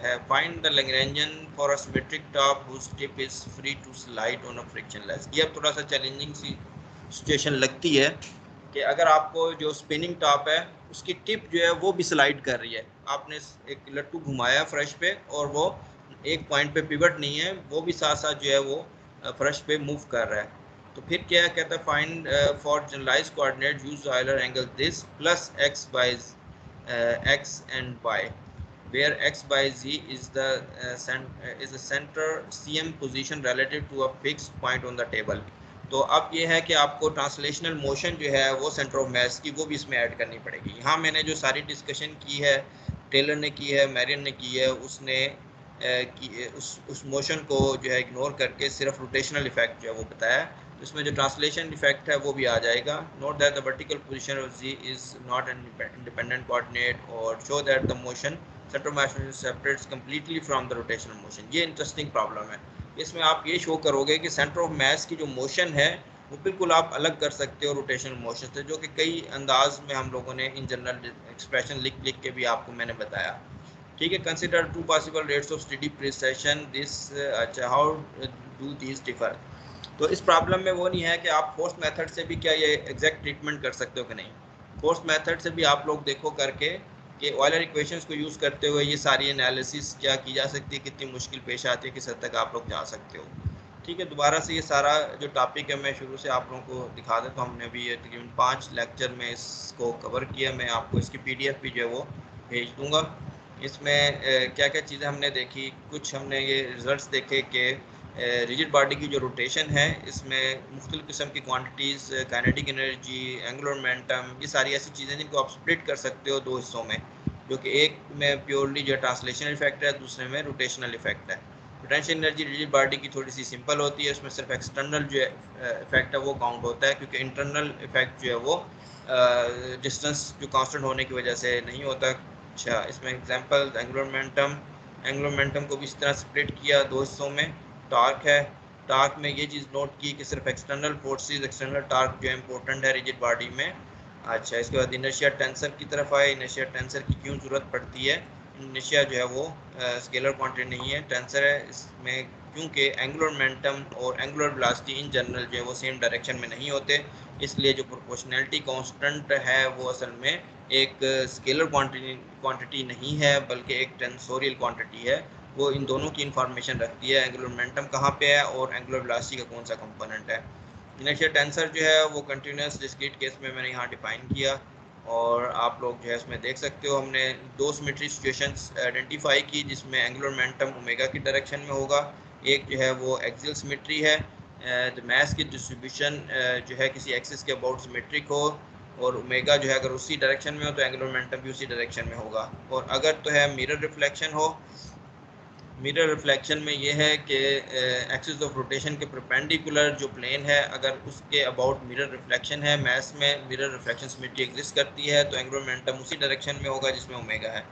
है find the Lagrangian for a symmetric top whose tip is free to slide on a frictionless. ये अब थोड़ा सा चैलेंजिंग सी सिचुएशन लगती है कि अगर आपको जो स्पिनिंग टॉप है उसकी टिप जो है वो भी स्लाइड कर रही है, आपने एक लट्टू घुमाया फ्रश पे और वो एक पॉइंट पे पिवट नहीं है, वो भी साथ साथ जो है वो फ्रश पे मूव कर रहा है। तो फिर क्या कहता है, find for generalize coordinate use Euler angle this plus X by X and Y where x by z is the center cm position relative to a fixed point on the table। तो अब ये है कि आपको translational motion जो है वो centre of मास की वो भी इसमें ऐड करनी पड़ेगी। यहाँ मैंने जो सारी डिस्कशन की है, टेलर ने की है, मैरियन ने की है, उसने उस मोशन को जो है इग्नोर करके सिर्फ रोटेशनल इफेक्ट जो है वो बताया। तो इसमें जो ट्रांसलेशन इफेक्ट है वो भी आ जाएगा। Note that the vertical position of G is not an independent coordinate और show that the motion center of mass separates completely from the rotational motion. ये इंटरेस्टिंग प्रॉब्लम है। इसमें आप ये शो करोगे कि सेंटर ऑफ मास की जो मोशन है वो बिल्कुल आप अलग कर सकते हो रोटेशनल मोशन से, जो कि कई अंदाज में हम लोगों ने इन जनरल एक्सप्रेशन लिख लिख के भी आपको मैंने बताया। ठीक है, consider two possible rates of steady precession this, अच्छा हाउ डू दीज डिफर। तो इस प्रॉब्लम में वो नहीं है कि आप फोर्स मेथड से भी क्या ये एग्जैक्ट ट्रीटमेंट कर सकते हो कि नहीं। फोर्स मेथड से भी आप लोग देखो करके कि ऑयलर इक्वेशंस को यूज़ करते हुए ये सारी एनालिसिस क्या की जा सकती है, कितनी मुश्किल पेश आती है, किस हद तक आप लोग जा सकते हो। ठीक है, दोबारा से ये सारा जो टॉपिक है मैं शुरू से आप लोगों को दिखा देता हूँ। हमने भी ये तकरीबन 5 लेक्चर में इसको कवर किया। मैं आपको इसकी PDF भी जो है वो भेज दूँगा। इसमें क्या क्या चीज़ें हमने देखी, कुछ हमने ये रिजल्ट्स देखे कि रिजिड बॉडी की जो रोटेशन है इसमें मुख्तलिफ़ किस्म की quantities, kinetic energy, angular momentum, ये सारी ऐसी चीज़ें जिनको आप स्प्लिट कर सकते हो 2 हिस्सों में, जो कि एक में प्योरली जो ट्रांसलेशनल इफेक्ट है, दूसरे में रोटेशनल इफेक्ट है। पोटेंशियल एनर्जी रिजिड बॉडी की थोड़ी सी सिंपल होती है, उसमें सिर्फ एक्सटर्नल जो इफेक्ट है वो काउंट होता है, क्योंकि इंटरनल इफेक्ट जो है वो डिस्टेंस जो कांस्टेंट होने की वजह से नहीं होता। अच्छा, इसमें एग्जांपल एंगुलर मोमेंटम को भी इस तरह स्प्लिट किया 2 हिस्सों में। टॉर्क है, टॉर्क में ये चीज़ नोट की कि सिर्फ एक्सटर्नल फोर्सेस, एक्सटर्नल टॉर्क जो है इंपॉर्टेंट है रिजिड बॉडी में। अच्छा, इसके बाद इनर्शिया टेंसर की तरफ आए। इनर्शिया टेंसर की क्यों ज़रूरत पड़ती है? इनर्शिया जो है वो स्केलर क्वांटिटी नहीं है, टेंसर है। इसमें क्योंकि एंगुलर मोमेंटम और एंगुलर वेलोसिटी इन जनरल जो है वो सेम डायरेक्शन में नहीं होते, इसलिए जो प्रोपोर्शनैलिटी कांस्टेंट है वो असल में एक स्केलर क्वांटिटी नहीं है बल्कि एक टेंसोरियल क्वांटिटी है। वो इन दोनों की इंफॉर्मेशन रखती है, एंगुलर मोमेंटम कहाँ पे है और एंगुलर वेलोसिटी का कौन सा कंपोनेंट है। इनर्शिया टेंसर जो है वो कंटिन्यूस डिस्क्रीट केस में मैंने यहाँ डिफाइन किया और आप लोग जो है इसमें देख सकते हो। हमने 2 सिमेट्री सिचुएशंस आइडेंटिफाई की जिसमें एंगुलर मोमेंटम ओमेगा की डायरेक्शन में होगा, एक जो है वो एक्सियल सिमेट्री है, द मास की डिस्ट्रीब्यूशन जो है किसी एक्सिस के अबाउट सिमेट्रिक हो और ओमेगा जो है अगर उसी डायरेक्शन में हो तो एंगुलर मोमेंटम भी उसी डायरेक्शन में होगा। और अगर तो है मिरर रिफ्लेक्शन हो, मिरर रिफ्लेक्शन में ये है कि एक्सिस ऑफ रोटेशन के परपेंडिकुलर जो प्लेन है अगर उसके अबाउट मिरर रिफ्लेक्शन है, मैस में मिरर रिफ्लेक्शन सिमेट्री एग्जिस्ट करती है तो एंगुलर मोमेंटम उसी डायरेक्शन में होगा जिसमें ओमेगा है।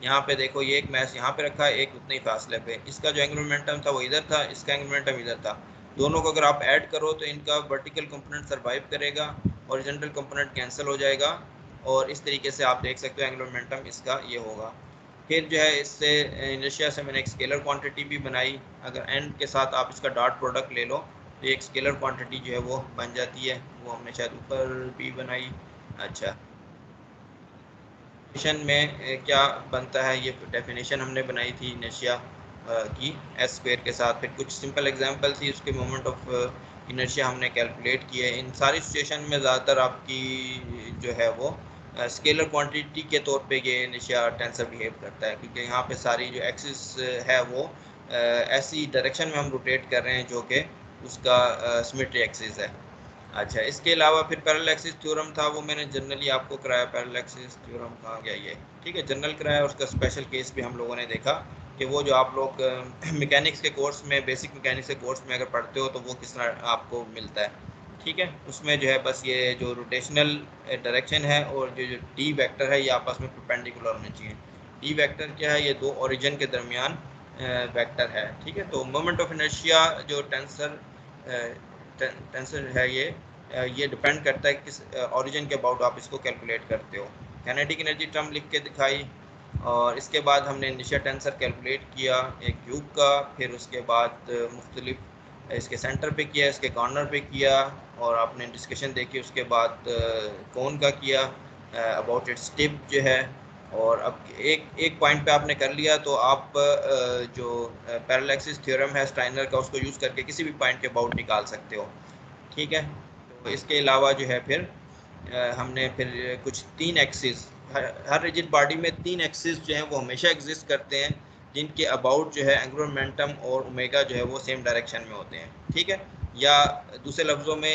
यहाँ पे देखो ये एक मैस यहाँ पे रखा है, एक उतने ही फासले पे, इसका जो एंगुलर मोमेंटम था वो इधर था, इसका एंगुलर मोमेंटम इधर था। दोनों को अगर आप ऐड करो तो इनका वर्टिकल कंपोनेंट सर्वाइव करेगा, हॉरिजॉन्टल कंपोनेंट कैंसिल हो जाएगा और इस तरीके से आप देख सकते हो एंगुलर मोमेंटम इसका ये होगा। फिर जो है इससे इनर्शिया से मैंने एक स्केलर क्वांटिटी भी बनाई। अगर एंड के साथ आप इसका डॉट प्रोडक्ट ले लो तो एक स्केलर क्वांटिटी जो है वो बन जाती है, वो हमने शायद ऊपर भी बनाई। अच्छा, डेफिनेशन में क्या बनता है, ये डेफिनेशन हमने बनाई थी इनर्शिया की एस स्क्वायर के साथ। फिर कुछ सिंपल एग्जांपल थी, उसके मोमेंट ऑफ इनर्शिया हमने कैलकुलेट किए। इन सारी सिचुएशन में ज़्यादातर आपकी जो है वो स्केलर क्वांटिटी के तौर पे ये इनर्शिया टेंसर बिहेव करता है, क्योंकि यहाँ पे सारी जो एक्सिस है वो ऐसी डायरेक्शन में हम रोटेट कर रहे हैं जो कि उसका सिमेट्री एक्सिस है। अच्छा, इसके अलावा फिर पैरेलल एक्सिस थ्योरम था, वो मैंने जनरली आपको कराया। पैरेलल एक्सिस थ्योरम कहाँ गया ये, ठीक है, जनरल कराया। उसका स्पेशल केस भी हम लोगों ने देखा कि वो जो आप लोग मैकेनिक्स के कोर्स में, बेसिक मैकेनिक्स के कोर्स में अगर पढ़ते हो तो वो किस तरह आपको मिलता है। ठीक है, उसमें जो है बस ये जो रोटेशनल डायरेक्शन है और जो डी वेक्टर है ये आपस में परपेंडिकुलर होने चाहिए। डी वेक्टर क्या है, ये 2 ओरिजिन के दरमियान वेक्टर है। ठीक है, तो मोमेंट ऑफ इनर्शिया जो टेंसर है ये डिपेंड करता है किस ओरिजिन के अबाउट आप इसको कैलकुलेट करते हो। काइनेटिक एनर्जी टर्म लिख के दिखाई और इसके बाद हमने इनर्शिया टेंसर कैलकुलेट किया एक क्यूब का, फिर उसके बाद मुख्तलिफ इसके सेंटर पे किया, इसके कॉर्नर पे किया और आपने डिस्कशन देखी। उसके बाद कोन का किया अबाउट इट्स टिप जो है। और अब एक पॉइंट पे आपने कर लिया तो आप जो पैरेलल एक्सिस थ्योरम है स्टाइनर का उसको यूज़ करके किसी भी पॉइंट के अबाउट निकाल सकते हो। ठीक है। तो इसके अलावा जो है फिर हमने फिर कुछ 3 एक्सिस, हर रिजिड बॉडी में 3 एक्सिस जो हैं वो हमेशा एग्जिस्ट करते हैं, जिनके अबाउट जो है एंगुलर मोमेंटम और ओमेगा जो है वो सेम डायरेक्शन में होते हैं, ठीक है। या दूसरे लफ्ज़ों में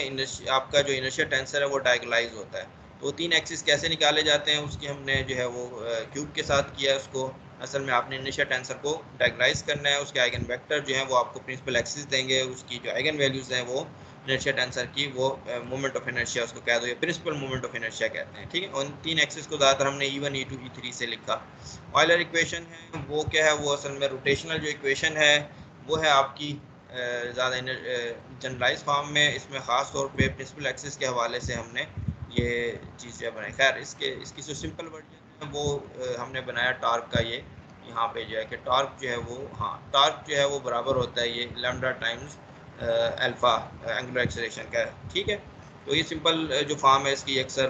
आपका जो इनर्शिया टेंसर है वो डायगोनलाइज होता है। तो 3 एक्सिस कैसे निकाले जाते हैं उसकी हमने जो है वो क्यूब के साथ किया उसको। असल में आपने इनर्शिया टेंसर को डायगोनलाइज करना है, उसके आइगन वेक्टर जो है वो आपको प्रिंसिपल एक्सिस देंगे, उसकी जो आइगन वैल्यूज़ हैं वो इनर्शिया टेंसर की वो मोमेंट ऑफ इनर्शिया उसको कह दो, या प्रिंसिपल मोमेंट ऑफ इनर्शिया कहते हैं, ठीक है। उन 3 एक्सिस को ज़्यादातर हमने E1 E2 E3 से लिखा। ऑयलर इक्वेशन है वो क्या है, वो असल में रोटेशनल जो इक्वेशन है वो है आपकी ज़्यादा जनरलाइज फॉर्म में, इसमें ख़ास तौर पे प्रिंसिपल एक्सिस के हवाले से हमने ये चीज़ जो बनाई। खैर इसकी जो सिंपल वर्जन है वो हमने बनाया टार्क का। ये यहाँ पे जो है कि टार्क जो है वो, हाँ टार्क जो है वो बराबर होता है ये lambda times alpha angular acceleration का, ठीक है। तो ये सिंपल जो फॉर्म है इसकी अक्सर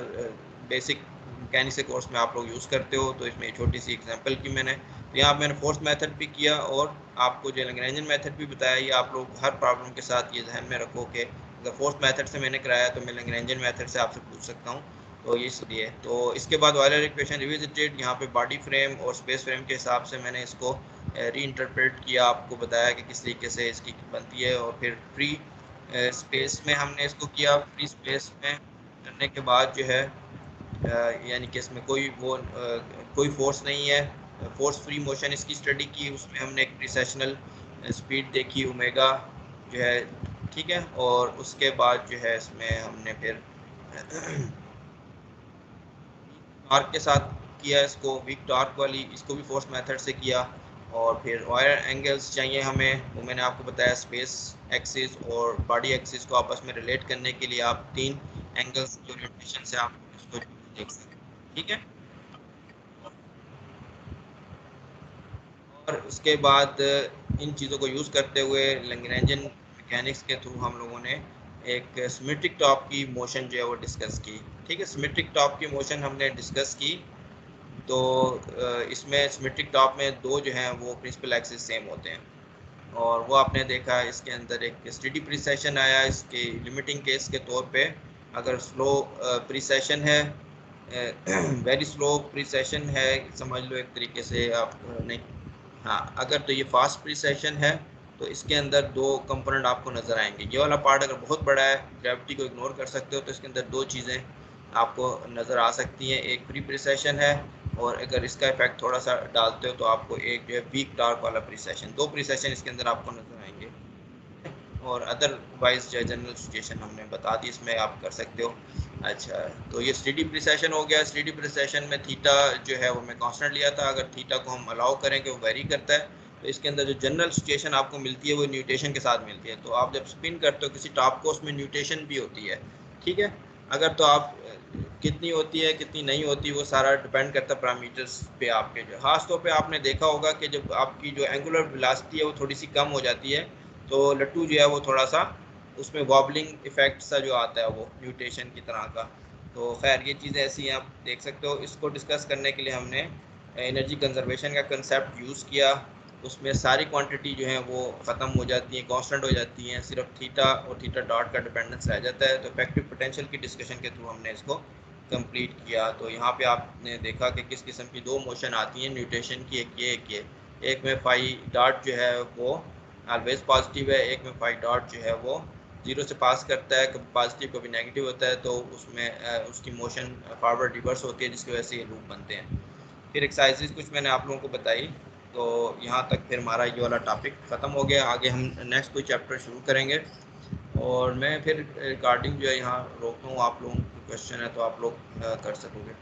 बेसिक मैकेनिक्स के कोर्स में आप लोग यूज़ करते हो, तो इसमें छोटी सी एग्जांपल की मैंने, तो यहाँ मैंने फोर्स मेथड भी किया और आपको जो लैग्रेंजियन मेथड भी बताया। ये आप लोग हर प्रॉब्लम के साथ ये ध्यान में रखो कि अगर फोर्स मेथड से मैंने कराया तो मैं लैग्रेंजियन मेथड से आपसे पूछ सकता हूँ, तो ये इसलिए। तो इसके बाद ऑयलर इक्वेशन रिविजिटेड, यहाँ पे बॉडी फ्रेम और स्पेस फ्रेम के हिसाब से मैंने इसको री इंटरप्रेट किया, आपको बताया कि किस तरीके से इसकी बनती है। और फिर फ्री स्पेस में हमने इसको किया। फ्री स्पेस में करने के बाद जो है यानी कि इसमें कोई फोर्स नहीं है, फोर्स फ्री मोशन इसकी स्टडी की, उसमें हमने एक प्रिसेशनल स्पीड देखी ओमेगा जो है, ठीक है। और उसके बाद जो है इसमें हमने फिर टार्क के साथ किया इसको, वीक टार्क वाली, इसको भी फोर्स मेथड से किया। और फिर वायर एंगल्स चाहिए हमें, वो मैंने आपको बताया स्पेस एक्सिस और बॉडी एक्सिस को आपस में रिलेट करने के लिए आप 3 एंगल्स की ओरिएंटेशन से आप इसको देख सकते हैं, ठीक है। और उसके बाद इन चीज़ों को यूज़ करते हुए लैग्रेंजियन मैकेनिक्स के थ्रू हम लोगों ने एक सिमेट्रिक टॉप की मोशन जो है वो डिस्कस की, ठीक है। सिमेट्रिक टॉप की मोशन हमने डिस्कस की, तो इसमें सिमेट्रिक टॉप में दो जो हैं वो प्रिंसिपल एक्सिस सेम होते हैं, और वो आपने देखा इसके अंदर एक स्टेडी प्रीसेशन आया। इसके लिमिटिंग केस के तौर पे अगर स्लो प्रीसेशन है, वेरी स्लो प्रीसेशन है, समझ लो एक तरीके से आप नहीं, हाँ अगर तो ये फास्ट प्रीसेशन है तो इसके अंदर 2 कंपोनेंट आपको नज़र आएंगे। ये वाला पार्ट अगर बहुत बड़ा है, ग्रेविटी को इग्नोर कर सकते हो, तो इसके अंदर 2 चीज़ें आपको नज़र आ सकती हैं, एक फ्री प्रीसेशन है, और अगर इसका इफेक्ट थोड़ा सा डालते हो तो आपको एक जो है वीक टार्क वाला प्रीसेशन, 2 प्रीसेशन इसके अंदर आपको नज़र आएंगे। और अदरवाइज जो है जनरल सिचुएशन हमने बता दी, इसमें आप कर सकते हो। अच्छा, तो ये स्टेडी प्रीसेशन हो गया। स्टेडी प्रीसेशन में थीटा जो है वो मैं कांस्टेंट लिया था, अगर थीटा को हम अलाउ करें कि वो वेरी करता है तो इसके अंदर जो जनरल सिचुएशन आपको मिलती है वो न्यूटेशन के साथ मिलती है। तो आप जब स्पिन करते हो किसी टॉप को, उसमें न्यूटेशन भी होती है, ठीक है। अगर तो आप कितनी होती है कितनी नहीं होती वो सारा डिपेंड करता है पैरामीटर्स पे आपके। जो खास तौर पे आपने देखा होगा कि जब आपकी जो एंगुलर वेलोसिटी है वो थोड़ी सी कम हो जाती है तो लट्टू जो है वो थोड़ा सा उसमें वॉबलिंग इफेक्ट सा जो आता है वो म्यूटेशन की तरह का। तो खैर ये चीज़ें ऐसी हैं, आप देख सकते हो। इसको डिस्कस करने के लिए हमने एनर्जी कंजर्वेशन का कंसेप्ट यूज़ किया। उसमें सारी क्वांटिटी जो है वो ख़त्म हो जाती हैं, कांस्टेंट हो जाती हैं, सिर्फ थीटा और थीटा डॉट का डिपेंडेंस रह जाता है। तो इफेक्टिव पोटेंशियल की डिस्कशन के थ्रू हमने इसको कंप्लीट किया। तो यहाँ पे आपने देखा कि किस किस्म की 2 मोशन आती हैं न्यूटेशन की, एक ये एक ये। एक में फाई डॉट जो है वो ऑलवेज पॉजिटिव है, एक में फाई डॉट जो है वो 0 से पास करता है, कभी पॉजिटिव कभी नेगेटिव होता है, तो उसमें उसकी मोशन फॉरवर्ड रिवर्स होती है, जिसकी वजह से ये लूप बनते हैं। फिर एक्सरसाइजेज कुछ मैंने आप लोगों को बताई, तो यहाँ तक फिर हमारा ये वाला टॉपिक ख़त्म हो गया। आगे हम नेक्स्ट कोई चैप्टर शुरू करेंगे, और मैं फिर रिकॉर्डिंग जो है यहाँ रोकता हूँ। आप लोगों को क्वेश्चन है तो आप लोग कर सकोगे।